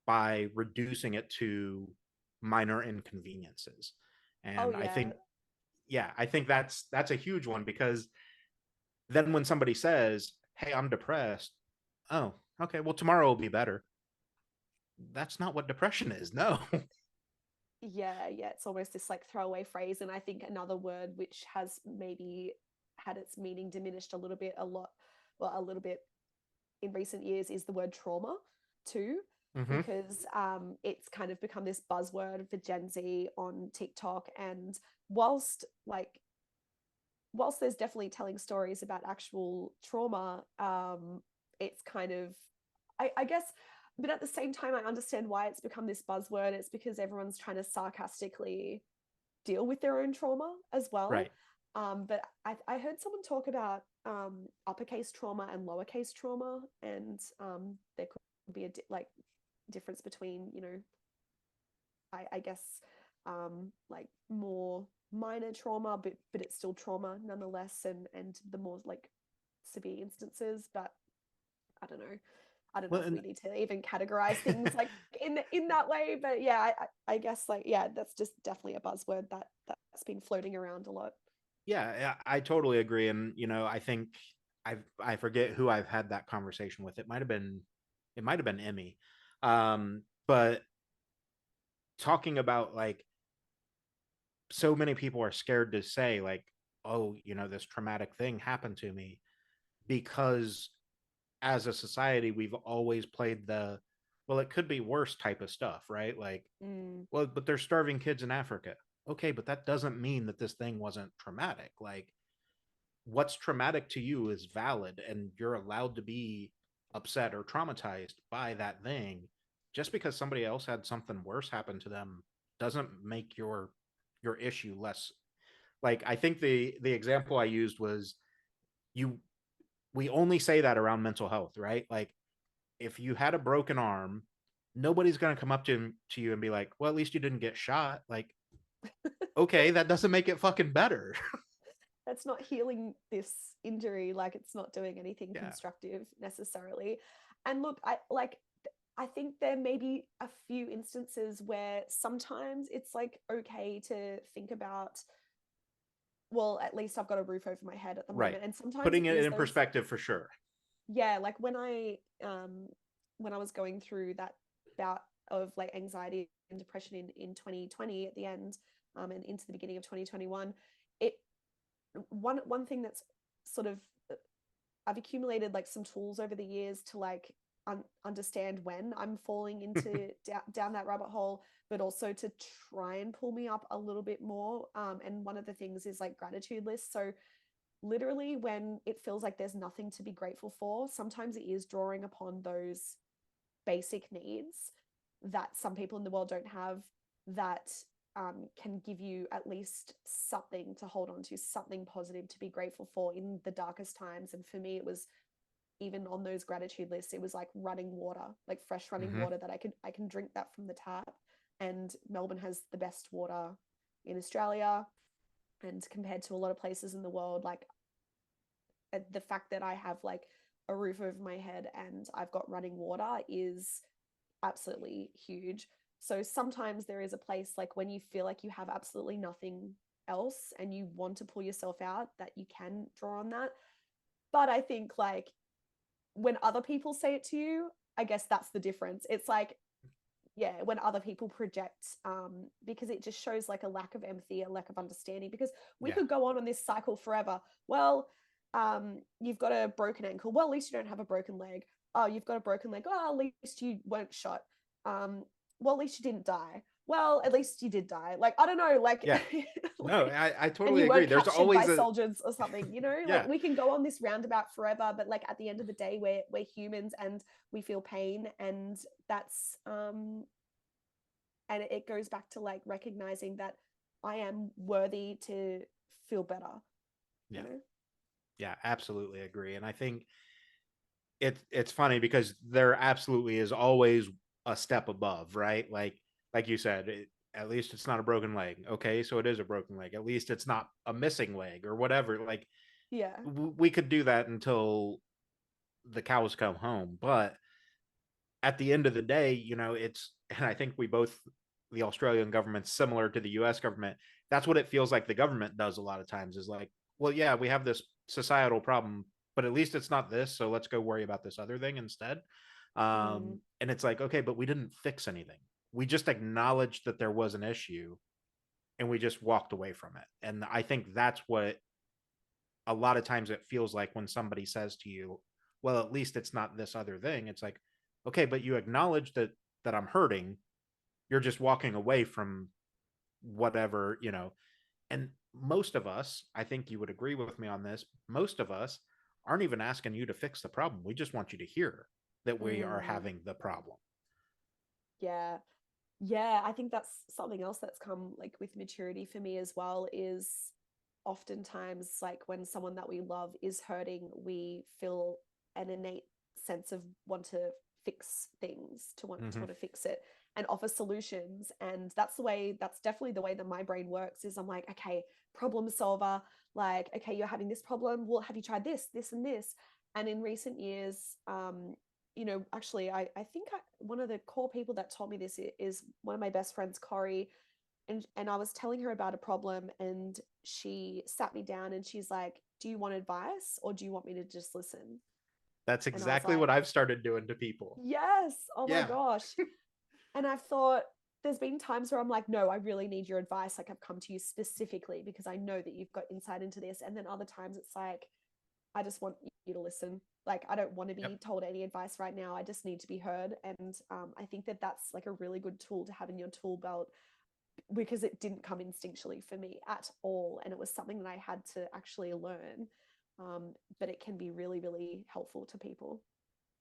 by reducing it to minor inconveniences. Oh And I yeah. think, yeah, I think that's a huge one, because then when somebody says, "Hey, I'm depressed," oh, okay, well, tomorrow will be better. That's not what depression is. No. Yeah, yeah, it's almost this like throwaway phrase. And I think another word which has maybe had its meaning diminished a little bit, a little bit in recent years, is the word trauma too, Hmm. because it's kind of become this buzzword for Gen Z on TikTok. And whilst like whilst there's definitely telling stories about actual trauma, it's kind of, I guess, but at the same time, I understand why it's become this buzzword. It's because everyone's trying to sarcastically deal with their own trauma as well. Right. But I heard someone talk about uppercase trauma and lowercase trauma, and there could be a like difference between, I guess, like more minor trauma, but it's still trauma nonetheless, and the more like severe instances. But I don't know. I don't know Well, if we and need to even categorize things like in that way. But yeah, I guess like, yeah, that's just definitely a buzzword that's been floating around a lot. yeah, I totally agree. And you know, I think I forget who I've had that conversation with. It might have been Emmy. But talking about, like, so many people are scared to say, like, oh, you know, this traumatic thing happened to me, because as a society we've always played the, well, it could be worse type of stuff, right? Like, Mm, well, but there's starving kids in Africa. Okay, but that doesn't mean that this thing wasn't traumatic. Like, what's traumatic to you is valid, and you're allowed to be upset or traumatized by that thing. Just because somebody else had something worse happen to them doesn't make your issue less. Like, I think the example I used was, you we only say that around mental health, right? Like, if you had a broken arm, nobody's going to come up to you and be like, well, at least you didn't get shot. Like, okay, that doesn't make it fucking better. That's not healing this injury. Like, it's not doing anything Yeah. constructive necessarily. And look, I think there may be a few instances where sometimes it's like okay to think about, well, at least I've got a roof over my head at the Right. moment. And sometimes Putting it it is in those, perspective for sure. yeah, like when I was going through that bout of like anxiety and depression in 2020 at the end, and into the beginning of 2021, it one thing that's sort of, I've accumulated like some tools over the years to like understand when I'm falling into down that rabbit hole, but also to try and pull me up a little bit more. And one of the things is like gratitude lists. So literally, when it feels like there's nothing to be grateful for, sometimes it is drawing upon those basic needs that some people in the world don't have, that can give you at least something to hold on to, something positive to be grateful for in the darkest times. And for me, it was, even on those gratitude lists, it was like running water, like fresh running Mm-hmm. water that I can drink that from the tap. And Melbourne has the best water in Australia, and compared to a lot of places in the world, like the fact that I have like a roof over my head and I've got running water is absolutely huge. So sometimes there is a place like when you feel like you have absolutely nothing else and you want to pull yourself out, that you can draw on that. But I think like when other people say it to you, I guess that's the difference. It's like, yeah, when other people project, because it just shows like a lack of empathy, a lack of understanding, because we Yeah. could go on this cycle forever. Well, you've got a broken ankle, well, at least you don't have a broken leg. Oh, you've got a broken leg, oh, at least you weren't shot. Well, at least you didn't die. Well, at least you did die. Like, I don't know, like, Yeah. No, like, I and totally you agree. weren't There's captured by always a, soldiers or something, you know, like yeah. we can go on this roundabout forever, but like at the end of the day, we're humans and we feel pain. And that's and it goes back to like recognizing that I am worthy to feel better, you Yeah. know. Yeah, absolutely agree. And I think it's funny because there absolutely is always a step above, right? Like you said, at least it's not a broken leg. Okay, so it is a broken leg. At least it's not a missing leg or whatever. Like Yeah. we could do that until the cows come home, but at the end of the day, it's, and I think we both, the Australian government's similar to the US government. That's what it feels like the government does a lot of times, is like, well, yeah, we have this societal problem, but at least it's not this, so let's go worry about this other thing instead. Mm. And it's like, okay, but we didn't fix anything. We just acknowledged that there was an issue and we just walked away from it. And I think that's what a lot of times it feels like when somebody says to you, well, at least it's not this other thing. It's like, okay, but you acknowledge that I'm hurting. You're just walking away from whatever, and most of us, I think you would agree with me on this, most of us aren't even asking you to fix the problem. We just want you to hear that we are Mm. having the problem. Yeah. Yeah, I think that's something else that's come like with maturity for me as well, is oftentimes like when someone that we love is hurting, we feel an innate sense of want to fix things, to Mm-hmm. want to fix it and offer solutions. And that's definitely the way that my brain works, is I'm like, okay, problem solver, like, okay, you're having this problem, well, have you tried this and this? And in recent years, actually, I think one of the core people that taught me this is one of my best friends, Corey. And I was telling her about a problem, and she sat me down and she's like, do you want advice or do you want me to just listen? That's And I was exactly like, what I've started doing to people. yes, oh my Yeah. gosh. And I've thought, there's been times where I'm like, no, I really need your advice. Like, I've come to you specifically because I know that you've got insight into this. And then other times it's like, I just want you to listen. Like, I don't want to Yep. be told any advice right now. I just need to be heard. And I think that that's like a really good tool to have in your tool belt, because it didn't come instinctually for me at all. And it was something that I had to actually learn. But it can be really, really helpful to people.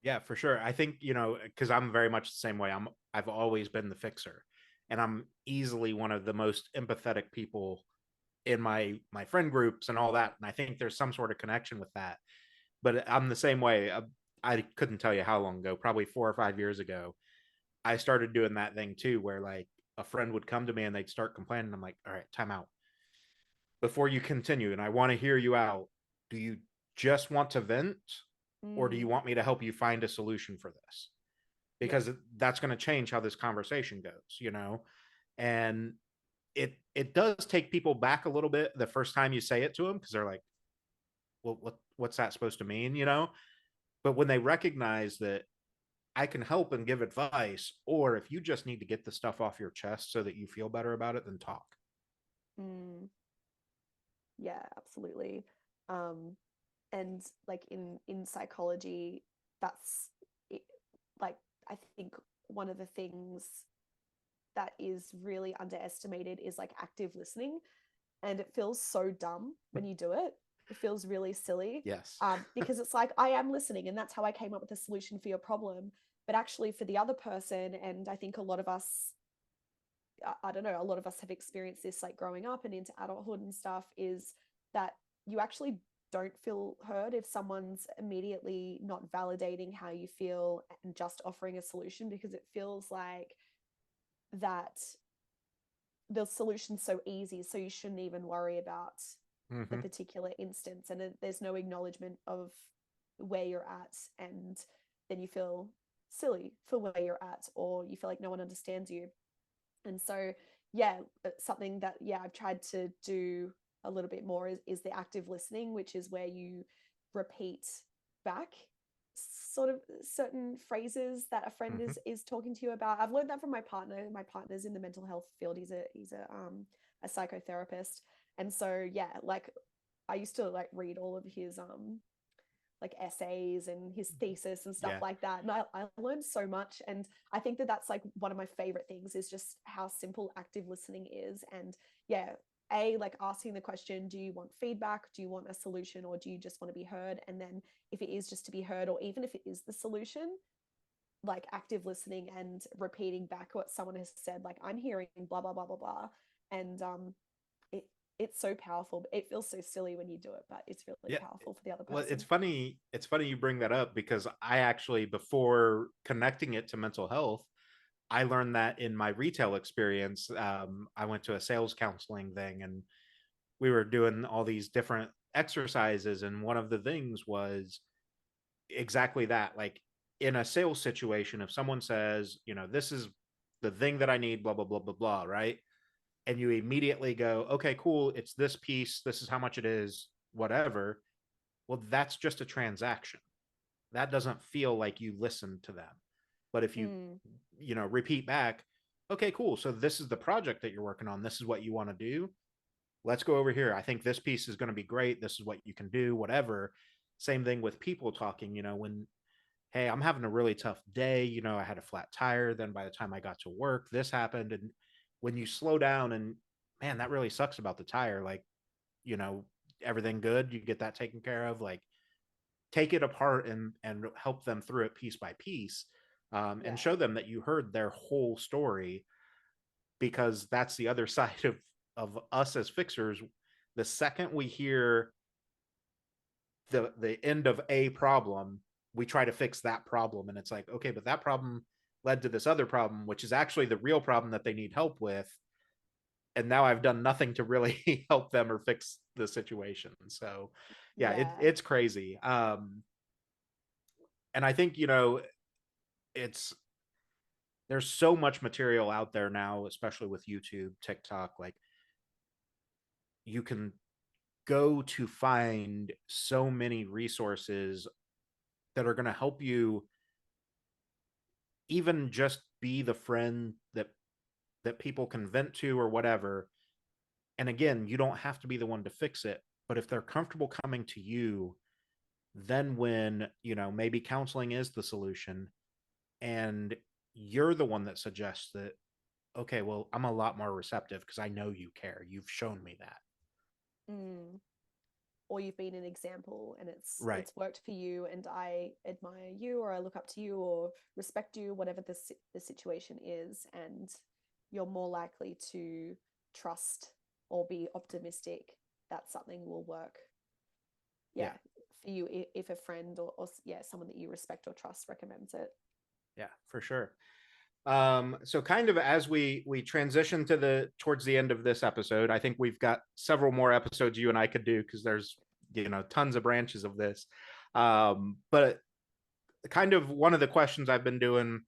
Yeah, for sure. I think, because I'm very much the same way. I've always been the fixer. And I'm easily one of the most empathetic people in my friend groups and all that. And I think there's some sort of connection with that. But I'm the same way. I couldn't tell you how long ago, probably 4 or 5 years ago, I started doing that thing too, where like a friend would come to me and they'd start complaining. I'm like, all right, time out. Before you continue, and I want to hear you out, do you just want to vent, or do you Mm, want me to help you find a solution for this? yeah. Because that's going to change how this conversation goes, you know? And it does take people back a little bit the first time you say it to them, because they're like, well, what's that supposed to mean, you know? But when they recognize that I can help and give advice, or if you just need to get the stuff off your chest so that you feel better about it, then talk. Mm, yeah, absolutely. Um, and like in psychology, that's it, like I think one of the things that is really underestimated is like active listening, and it feels so dumb when you do it. It feels really silly, Yes. because it's like I am listening, and that's how I came up with a solution for your problem. But actually, for the other person, and I think a lot of us, I don't know, a lot of us have experienced this like growing up and into adulthood and stuff, is that you actually don't feel heard if someone's immediately not validating how you feel and just offering a solution, because it feels like that the solution's so easy, so you shouldn't even worry about the Mm-hmm. particular instance, and there's no acknowledgement of where you're at, and then you feel silly for where you're at, or you feel like no one understands you. And so yeah, something that yeah I've tried to do a little bit more is the active listening, which is where you repeat back sort of certain phrases that a friend Mm-hmm. is talking to you about. I've learned that from my partner. My partner's in the mental health field. He's a psychotherapist. And so yeah, like I used to like read all of his like essays and his thesis and stuff Yeah. like that, and I learned so much. And I think that that's like one of my favorite things, is just how simple active listening is. And yeah, like asking the question, do you want feedback, do you want a solution, or do you just want to be heard? And then if it is just to be heard, or even if it is the solution, like active listening and repeating back what someone has said, like I'm hearing blah blah blah blah blah. And it it's so powerful. It feels so silly when you do it, but it's really Yeah. powerful for the other Well, it's person. funny. It's funny you bring that up, because I actually, before connecting it to mental health, I learned that in my retail experience. I went to a sales counseling thing, and we were doing all these different exercises. And one of the things was exactly that. Like in a sales situation, if someone says, this is the thing that I need, blah, blah, blah, blah, blah, right? And you immediately go, okay, cool. It's this piece. This is how much it is, whatever. Well, that's just a transaction. That doesn't feel like you listened to them. But if you, Mm, repeat back, okay, cool. So this is the project that you're working on. This is what you want to do. Let's go over here. I think this piece is going to be great. This is what you can do, whatever. Same thing with people talking, when, hey, I'm having a really tough day. I had a flat tire. Then by the time I got to work, this happened. And when you slow down and, man, that really sucks about the tire. Like, you know, everything good, you get that taken care of. Like, take it apart and help them through it piece by piece, and yeah. show them that you heard their whole story, because that's the other side of us as fixers. The second we hear the end of a problem, we try to fix that problem, and it's like, okay, but that problem led to this other problem, which is actually the real problem that they need help with, and now I've done nothing to really help them or fix the situation. So yeah, Yeah. it's crazy. And I think, it's there's so much material out there now, especially with YouTube, TikTok. Like, you can go to find so many resources that are going to help you, even just be the friend that people can vent to or whatever. And again, you don't have to be the one to fix it, but if they're comfortable coming to you, then when, maybe counseling is the solution, and you're the one that suggests that, okay, well, I'm a lot more receptive because I know you care. You've shown me that. Mm. Or you've been an example, and Right. it's worked for you, and I admire you, or I look up to you, or respect you, whatever the situation is. And you're more likely to trust or be optimistic that something will work, yeah, Yeah. for you if a friend or yeah, someone that you respect or trust recommends it. Yeah, for sure. So kind of as we transition to the towards the end of this episode, I think we've got several more episodes you and I could do because there's tons of branches of this. But kind of one of the questions I've been doing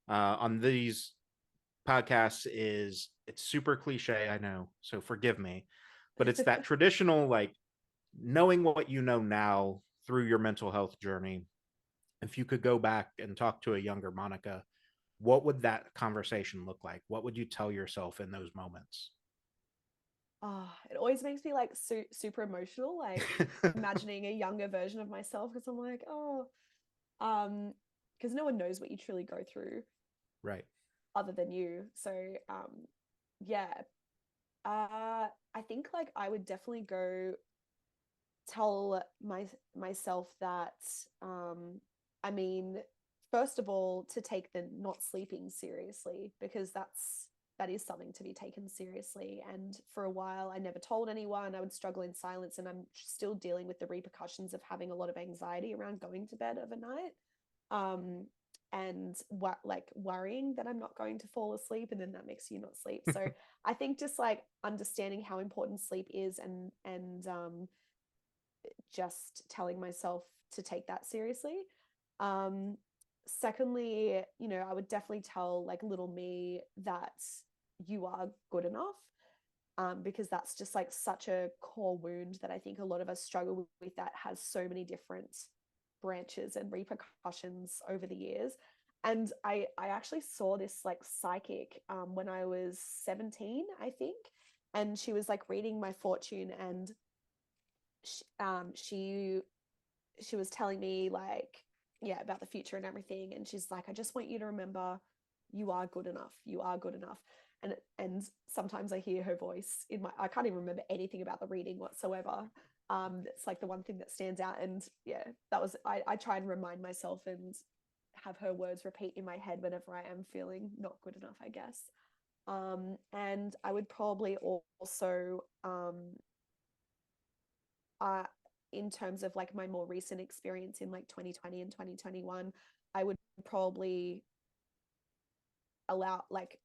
on these podcasts is, it's super cliche, I know, so forgive me, but it's that traditional, like, knowing what you know now through your mental health journey. If you could go back and talk to a younger Monica, what would that conversation look like? What would you tell yourself in those moments? Oh, it always makes me like super emotional, like imagining a younger version of myself, because I'm like, oh, because no one knows what you truly go through Right. other than you. So, yeah, I think like I would definitely go tell myself that, I mean, first of all, to take the not sleeping seriously, because that is something to be taken seriously. And for a while I never told anyone. I would struggle in silence, and I'm still dealing with the repercussions of having a lot of anxiety around going to bed overnight, um and what, like, worrying that I'm not going to fall asleep, and then that makes you not sleep. So I think just like understanding how important sleep is, and just telling myself to take that seriously. Um, Secondly, I would definitely tell like little me that you are good enough, because that's just like such a core wound that I think a lot of us struggle with, that has so many different branches and repercussions over the years. And I actually saw this like psychic, when I was 17, I think, and she was like reading my fortune, and she, she was telling me like, yeah, about the future and everything, and she's like, I just want you to remember, you are good enough, you are good enough. And sometimes I hear her voice in my, I can't even remember anything about the reading whatsoever. It's like the one thing that stands out. And yeah, that was, I try and remind myself and have her words repeat in my head whenever I am feeling not good enough, I guess. And I would probably also, uh, in terms of like my more recent experience in like 2020 and 2021, I would probably allow, like,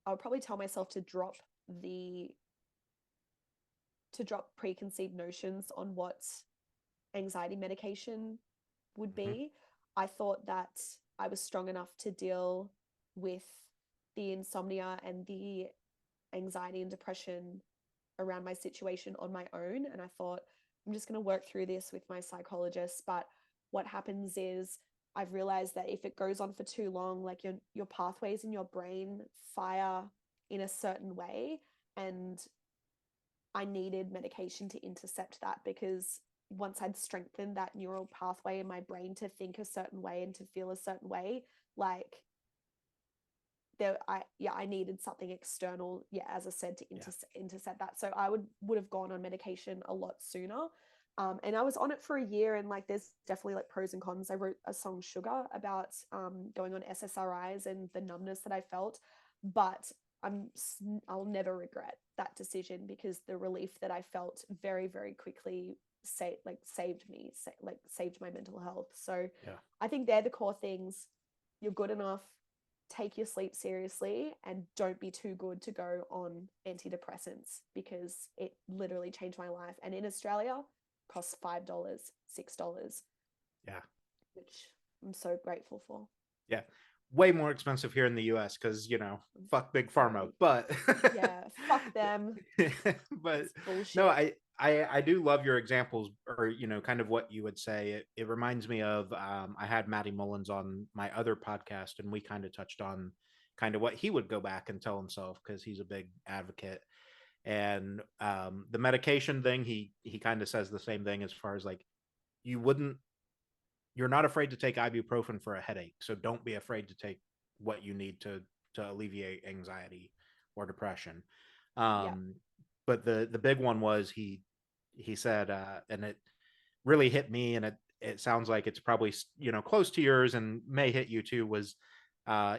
I would probably tell myself the to drop preconceived notions on what anxiety medication would Mhm. be. I thought that I was strong enough to deal with the insomnia and the anxiety and depression around my situation on my own. And I thought, I'm just going to work through this with my psychologist. But what happens is, I've realized that if it goes on for too long, like your pathways in your brain fire in a certain way. And I needed medication to intercept that, because once I'd strengthened that neural pathway in my brain to think a certain way and to feel a certain way, like, I needed something external, yeah, as I said, to Yeah. intercept that. So I would have gone on medication a lot sooner. And I was on it for a year, and like there's definitely like pros and cons. I wrote a song Sugar about going on SSRIs and the numbness that I felt, but I'm I'll never regret that decision, because the relief that I felt very, very quickly saved me, saved my mental health. So Yeah. I think they're the core things. You're good enough, take your sleep seriously, and don't be too good to go on antidepressants, because it literally changed my life. And in Australia, costs $5, $6, Yeah. which I'm so grateful for. Yeah. Way more expensive here in the US because, fuck big pharma. Very, But yeah, fuck them. but It's no, bullshit. I do love your examples, or kind of what you would say. It reminds me of, I had Matty Mullins on my other podcast, and we kind of touched on kind of what he would go back and tell himself, because he's a big advocate. And the medication thing, he kind of says the same thing, as far as like, you wouldn't you're not afraid to take ibuprofen for a headache, so don't be afraid to take what you need to alleviate anxiety or depression. Yeah. um but the big one was, he said, and it really hit me, and it sounds like it's probably close to yours and may hit you too, was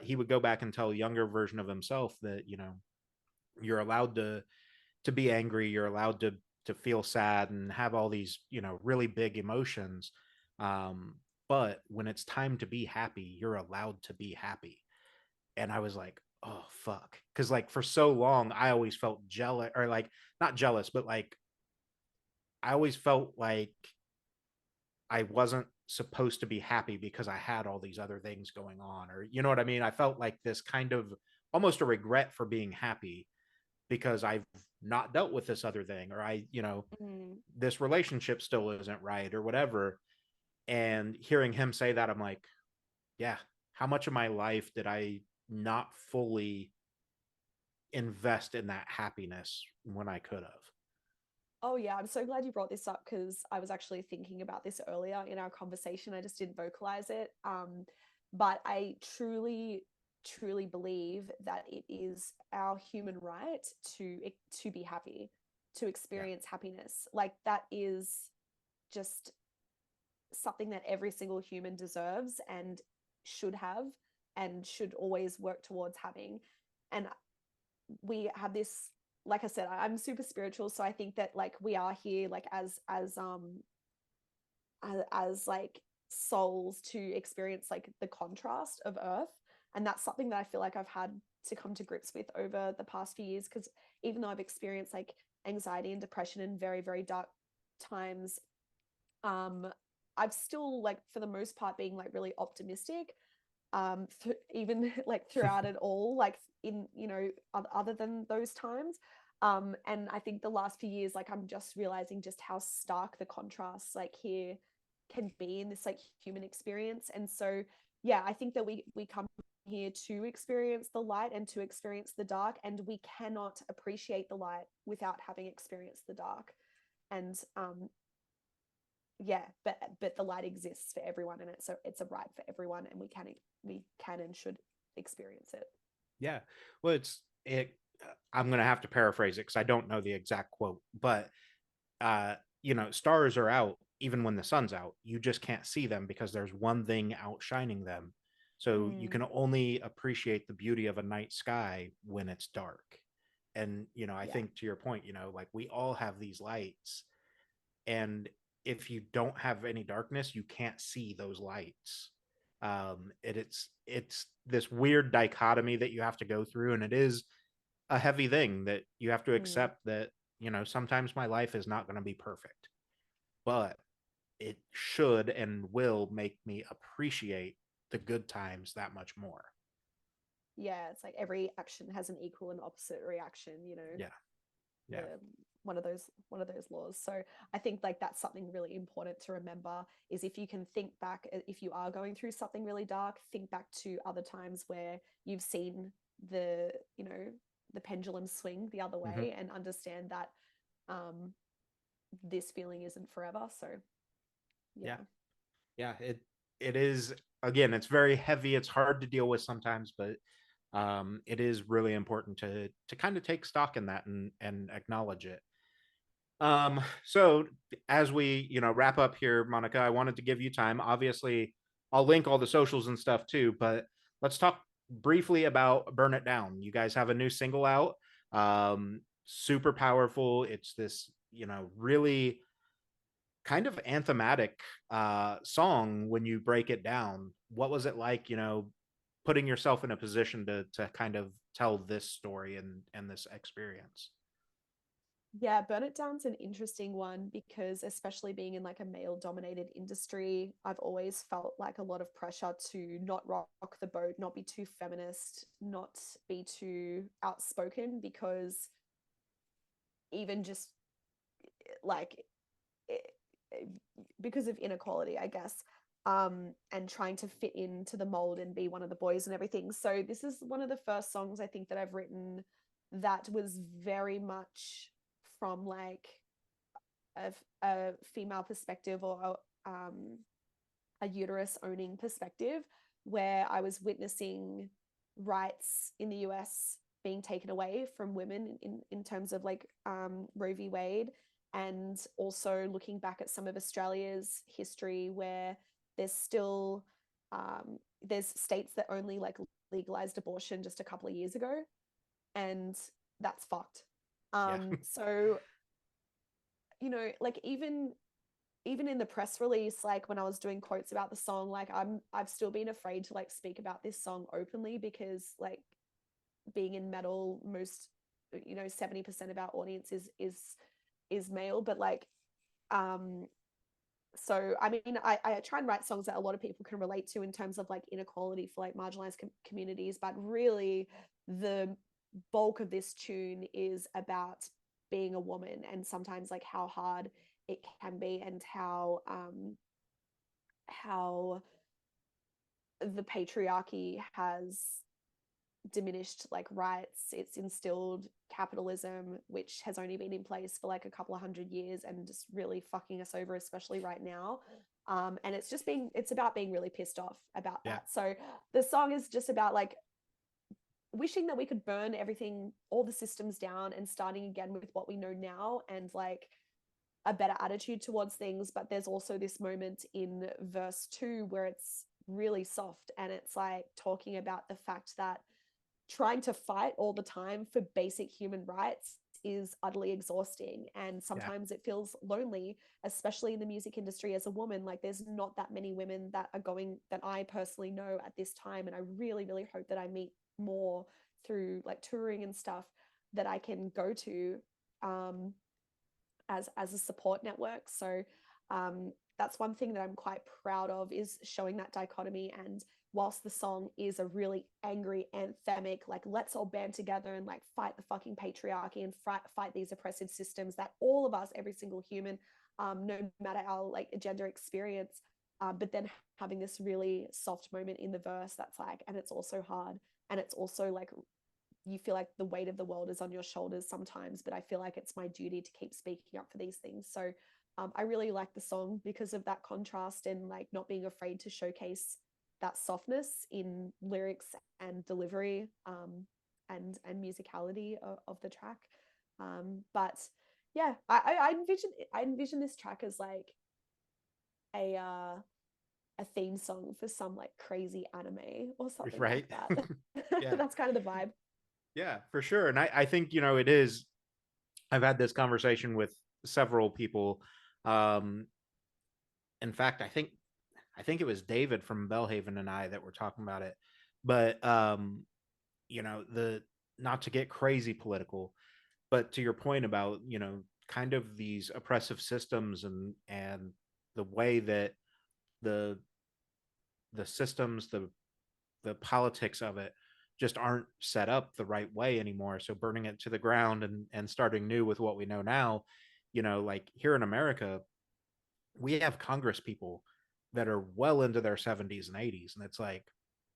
he would go back and tell a younger version of himself that, you're allowed to be angry, you're allowed to feel sad and have all these, really big emotions. Um, but when it's time to be happy, you're allowed to be happy. And I was like, oh fuck. Cause like for so long I always felt jealous, or like not jealous, but like I always felt like I wasn't supposed to be happy because I had all these other things going on, or you know what I mean? I felt like this kind of almost a regret for being happy because I've not dealt with this other thing, or Mm. this relationship still isn't right or whatever. And hearing him say that, I'm like, yeah, how much of my life did I not fully invest in that happiness when I could have? Oh yeah, I'm so glad you brought this up because I was actually thinking about this earlier in our conversation. I just didn't vocalize it. But I truly, truly believe that it is our human right to be happy, to Yeah. experience happiness. Like that is just something that every single human deserves and should have and should always work towards having. And we have this, like I said, I'm super spiritual, so I think that like we are here like as like souls to experience like the contrast of earth. And that's something that I feel like I've had to come to grips with over the past few years, because even though I've experienced like anxiety and depression in very, very dark times, um I've still like for the most part being like really optimistic, even like throughout it all, like in other than those times. And I think the last few years, like I'm just realizing just how stark the contrasts like here can be in this like human experience. And so yeah, I think that we come here to experience the light and to experience the dark, and we cannot appreciate the light without having experienced the dark. And yeah, but the light exists for everyone, and it's a right for everyone, and we can and should experience it. Yeah. Well, I'm going to have to paraphrase it because I don't know the exact quote, but uh, stars are out even when the sun's out. You just can't see them because there's one thing outshining them. So you Mm, can only appreciate the beauty of a night sky when it's dark. And, I yeah. think to your point, like we all have these lights, and if you don't have any darkness, you can't see those lights. It's this weird dichotomy that you have to go through, and it is a heavy thing that you have to Mm, accept that, sometimes my life is not going to be perfect, but it should and will make me appreciate the good times that much more. yeah, it's like every action has an equal and opposite reaction, Yeah. the Yeah. one of those laws. So I think like that's something really important to remember, is if you can think back, if you are going through something really dark, think back to other times where you've seen the the pendulum swing the other Hmm. way, and understand that um this feeling isn't forever. So Yeah. yeah. Yeah. It is, again, it's very heavy. It's hard to deal with sometimes, but it is really important to kind of take stock in that and acknowledge it. So as we, wrap up here, Monica, I wanted to give you time. Obviously, I'll link all the socials and stuff too, but let's talk briefly about Burn It Down. You guys have a new single out. Super powerful. It's this, really kind of anthematic song when you break it down. What was it like, putting yourself in a position to kind of tell this story and this experience? Yeah, Burn It Down's an interesting one because, especially being in like a male dominated industry, I've always felt like a lot of pressure to not rock the boat, not be too feminist, not be too outspoken, because even just like because of inequality, I guess, and trying to fit into the mold and be one of the boys and everything. So this is one of the first songs I think that I've written that was very much from like a female perspective, or a uterus owning perspective, where I was witnessing rights in the US being taken away from women in terms of like Roe v. Wade, and also looking back at some of Australia's history where there's still there's states that only like legalized abortion just a couple of years ago, and that's fucked. Yeah. So you know, like even in the press release, like when I was doing quotes about the song, like I've still been afraid to like speak about this song openly because like being in metal, most, you know, 70% of our audience is male, but like um so I mean I try and write songs that a lot of people can relate to in terms of like inequality for like marginalized communities, but really the bulk of this tune is about being a woman and sometimes like how hard it can be and how the patriarchy has diminished like rights. It's instilled capitalism, which has only been in place for like a couple of 100 years and just really fucking us over, especially right now. And it's about being really pissed off about Yeah. that. So the song is just about like wishing that we could burn everything, all the systems down and starting again with what we know now and like a better attitude towards things. But there's also this moment in verse 2 where it's really soft and it's like talking about the fact that trying to fight all the time for basic human rights is utterly exhausting and Yeah. sometimes it feels lonely, especially in the music industry. As a woman, like there's not that many women that are going that I personally know at this time, and I really hope that I meet more through like touring and stuff that I can go to um as a support network. So that's one thing that I'm quite proud of, is showing that dichotomy. And whilst the song is a really angry anthemic, like let's all band together and like fight the fucking patriarchy and fight these oppressive systems that all of us, every single human, no matter our like gender experience, but then having this really soft moment in the verse that's like, and it's also hard, and it's also like you feel like the weight of the world is on your shoulders sometimes, but I feel like it's my duty to keep speaking up for these things. So I really like the song because of that contrast and like not being afraid to showcase that softness in lyrics and delivery, and musicality of the track. But yeah, I envision this track as like a theme song for some like crazy anime or something like Right. that. Yeah. That's kind of the vibe. Yeah, for sure. And I think, it is. I've had this conversation with several people. Um, in fact, I think it was David from Bellhaven and I that were talking about it. But the not to get crazy political, but to your point about, kind of these oppressive systems and the way that the systems, the politics of it just aren't set up the right way anymore. So burning it to the ground and starting new with what we know now, like here in America, we have Congress people that are well into their 70s and 80s. And it's like,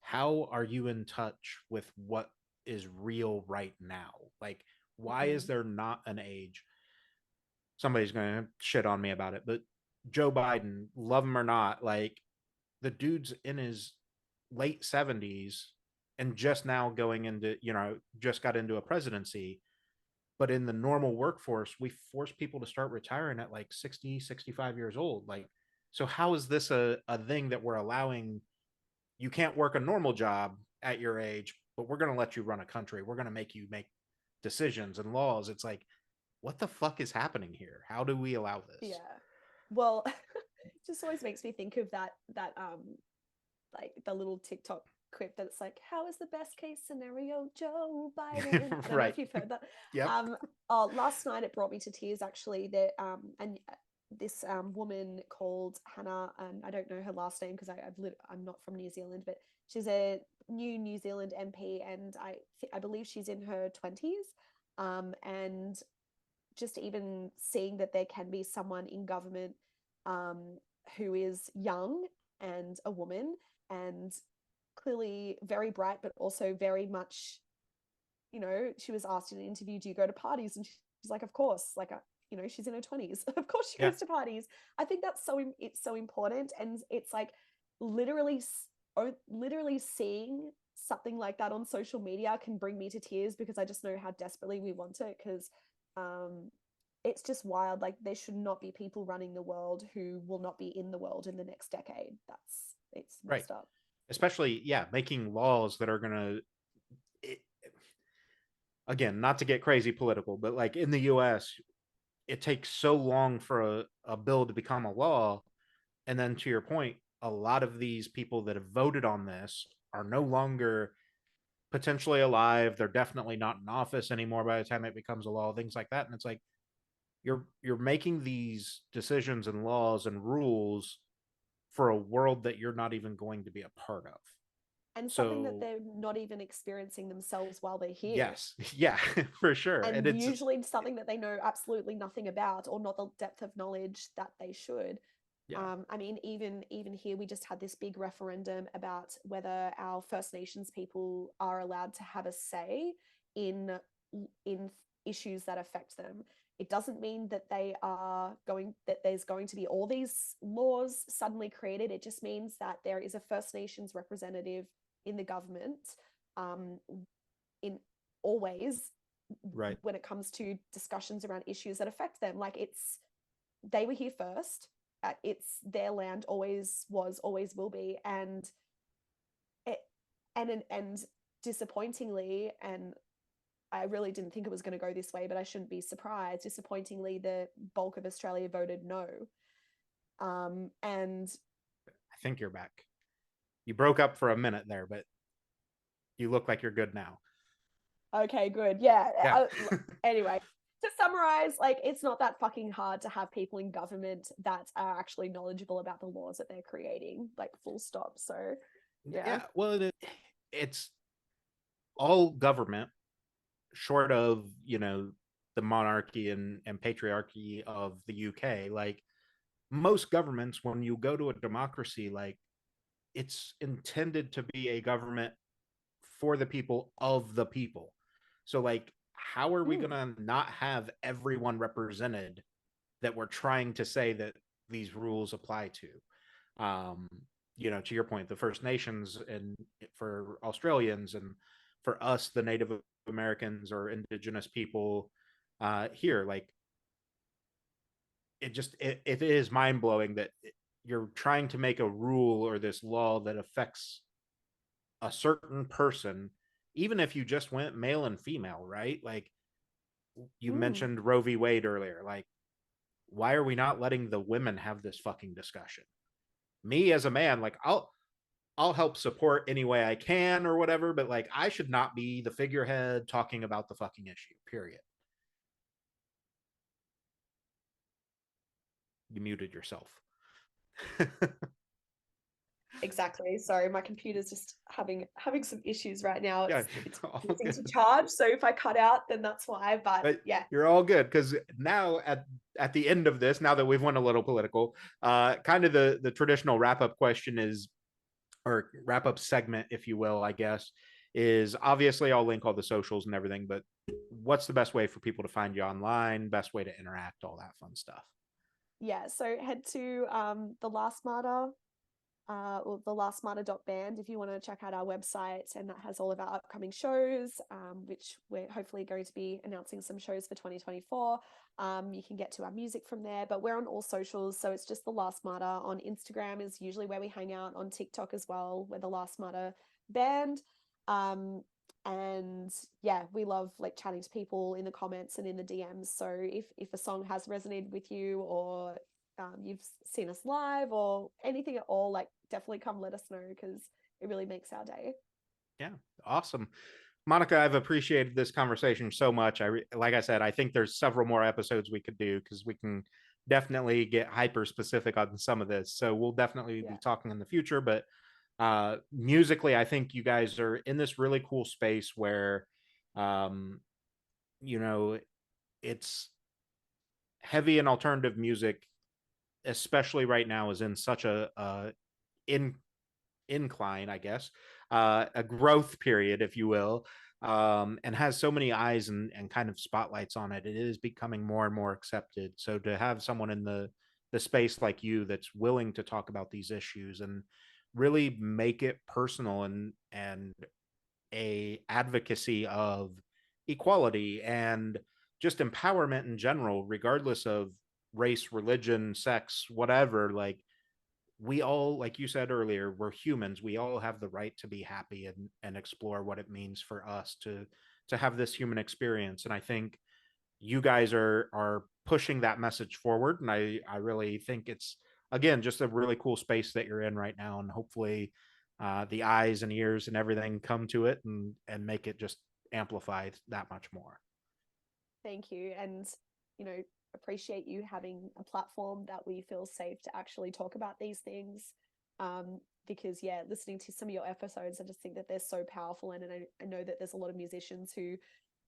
how are you in touch with what is real right now? Like, why is Mm-hmm. there not an age? Somebody's going to shit on me about it, but Joe Biden, love him or not, like the dude's in his late 70s and just now going into, just got into a presidency. But in the normal workforce, we force people to start retiring at like 60, 65 years old. Like, so how is this a thing that we're allowing? You can't work a normal job at your age, but we're going to let you run a country. We're going to make you make decisions and laws. It's like, what the fuck is happening here? How do we allow this? Yeah. Well, it just always makes me think of that like the little TikTok clip that's like, how is the best case scenario Joe Biden? I don't know Right. if you've heard that. Yep. Last night it brought me to tears actually. That and this woman called Hannah, and I don't know her last name because I'm not from New Zealand, but she's a new New Zealand MP, and I believe she's in her 20s. And just even seeing that there can be someone in government um, who is young and a woman and clearly very bright, but also very much, you know, she was asked in an interview, do you go to parties? And she's like, of course, like, you know, she's in her 20s. Of course she Yeah. goes to parties. I think it's so important. And it's like literally, literally seeing something like that on social media can bring me to tears because I just know how desperately we want it. Because um, it's just wild. Like there should not be people running the world who will not be in the world in the next decade. It's Right. messed up. Especially, yeah, making laws that are going to, again, not to get crazy political, but like in the US, it takes so long for a bill to become a law. And then to your point, a lot of these people that have voted on this are no longer potentially alive. They're definitely not in office anymore by the time it becomes a law, things like that. And it's like you're making these decisions and laws and rules for a world that you're not even going to be a part of. And something that So they're not even experiencing themselves while they're here. yes, yeah, for sure. And And it's usually something that they know absolutely nothing about, or not the depth of knowledge that they should. yeah, I mean, even here, we just had this big referendum about whether our First Nations people are allowed to have a say in in issues that affect them. It doesn't mean that there's going to be all these laws suddenly created. It just means that there is a First Nations representative in the government, um, in always, right. when it comes to discussions around issues that affect them. Like, they were here first. It's their land, always was, always will be. It, and disappointingly, and I really didn't think it was going to go this way, but I shouldn't be surprised. Disappointingly, the bulk of Australia voted no. And I think you're back. You broke up for a minute there, but you look like you're good now. okay, good. Yeah. Yeah. Anyway, to summarize, like, it's not that fucking hard to have people in government that are actually knowledgeable about the laws that they're creating, like, full stop. So, yeah. Yeah. Well, it's all government short of, the monarchy and patriarchy of the UK. Like most governments, when you go to a democracy, like it's intended to be a government for the people of the people. So like how are we Mm. going to not have everyone represented that we're trying to say that these rules apply to? To your point, the First Nations and for Australians and for us, the Native Americans or indigenous people here, like it is mind blowing that you're trying to make a rule or this law that affects a certain person, even if you just went male and female, right? Like you Mm. mentioned Roe v. Wade earlier. Like, why are we not letting the women have this fucking discussion? Me as a man, like I'll help support any way I can or whatever, but like I should not be the figurehead talking about the fucking issue. Period. You muted yourself. Exactly. Sorry, my computer's just having some issues right now. Yeah, It's all refusing to good. charge. So if I cut out, then that's why. But But yeah, you're all good because now at the end of this, now that we've went a little political, kind of the traditional wrap up question is, or wrap up segment, if you will, I guess, is obviously I'll link all the socials and everything, but what's the best way for people to find you online? Best way to interact, all that fun stuff. yeah. So head to the Last Martyr, or the Last Martyr.band if you want to check out our website, and that has all of our upcoming shows, which we're hopefully going to be announcing some shows for 2024. You can get to our music from there, but we're on all socials, so it's just the Last Martyr. On Instagram is usually where we hang out. On TikTok as well, we're the Last Martyr band. Um, and yeah, we love like chatting to people in the comments and in the DMs. So if a song has resonated with you, or you've seen us live or anything at all, like, definitely come let us know, because it really makes our day. Yeah, awesome. Monica, I've appreciated this conversation so much. Like I said, I think there's several more episodes we could do because we can definitely get hyper specific on some of this. So we'll definitely be Yeah. talking in the future. But musically, I think you guys are in this really cool space where, um, you know, it's heavy and alternative music, especially right now, is in such a in incline, I guess, a growth period, if you will, and has so many eyes and kind of spotlights on it. It is becoming more and more accepted. So to have someone in the space like you that's willing to talk about these issues and really make it personal and a advocacy of equality and just empowerment in general, regardless of race, religion, sex, whatever, like we all, like you said earlier, we're humans. We all have the right to be happy and explore what it means for us to have this human experience. And I think you guys are pushing that message forward, and I really think it's, again, just a really cool space that you're in right now, and hopefully the eyes and ears and everything come to it and make it just amplified that much more. Thank you. And, you know, appreciate you having a platform that we feel safe to actually talk about these things. Because, yeah, listening to some of your episodes, I just think that they're so powerful. And I know that there's a lot of musicians who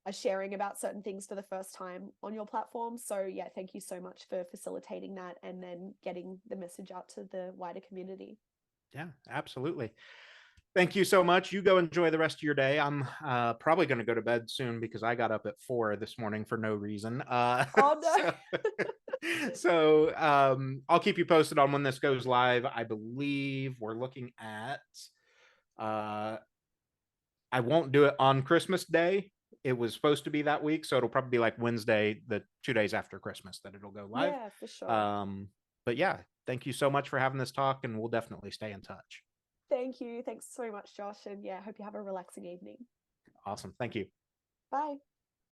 are sharing about certain things for the first time on your platform. So, yeah, thank you so much for facilitating that and then getting the message out to the wider community. Yeah, absolutely. Thank you so much. You go enjoy the rest of your day. I'm probably going to go to bed soon because I got up at 4 this morning for no reason. Oh, no. So, so I'll keep you posted on when this goes live. I believe we're looking at, uh, I won't do it on Christmas Day. It was supposed to be that week. So it'll probably be like Wednesday, the 2 days after Christmas, that it'll go live. Yeah, for sure. Um, but yeah, thank you so much for having this talk, and we'll definitely stay in touch. Thank you. Thanks so much, Josh. And yeah, I hope you have a relaxing evening. Awesome. Thank you. Bye.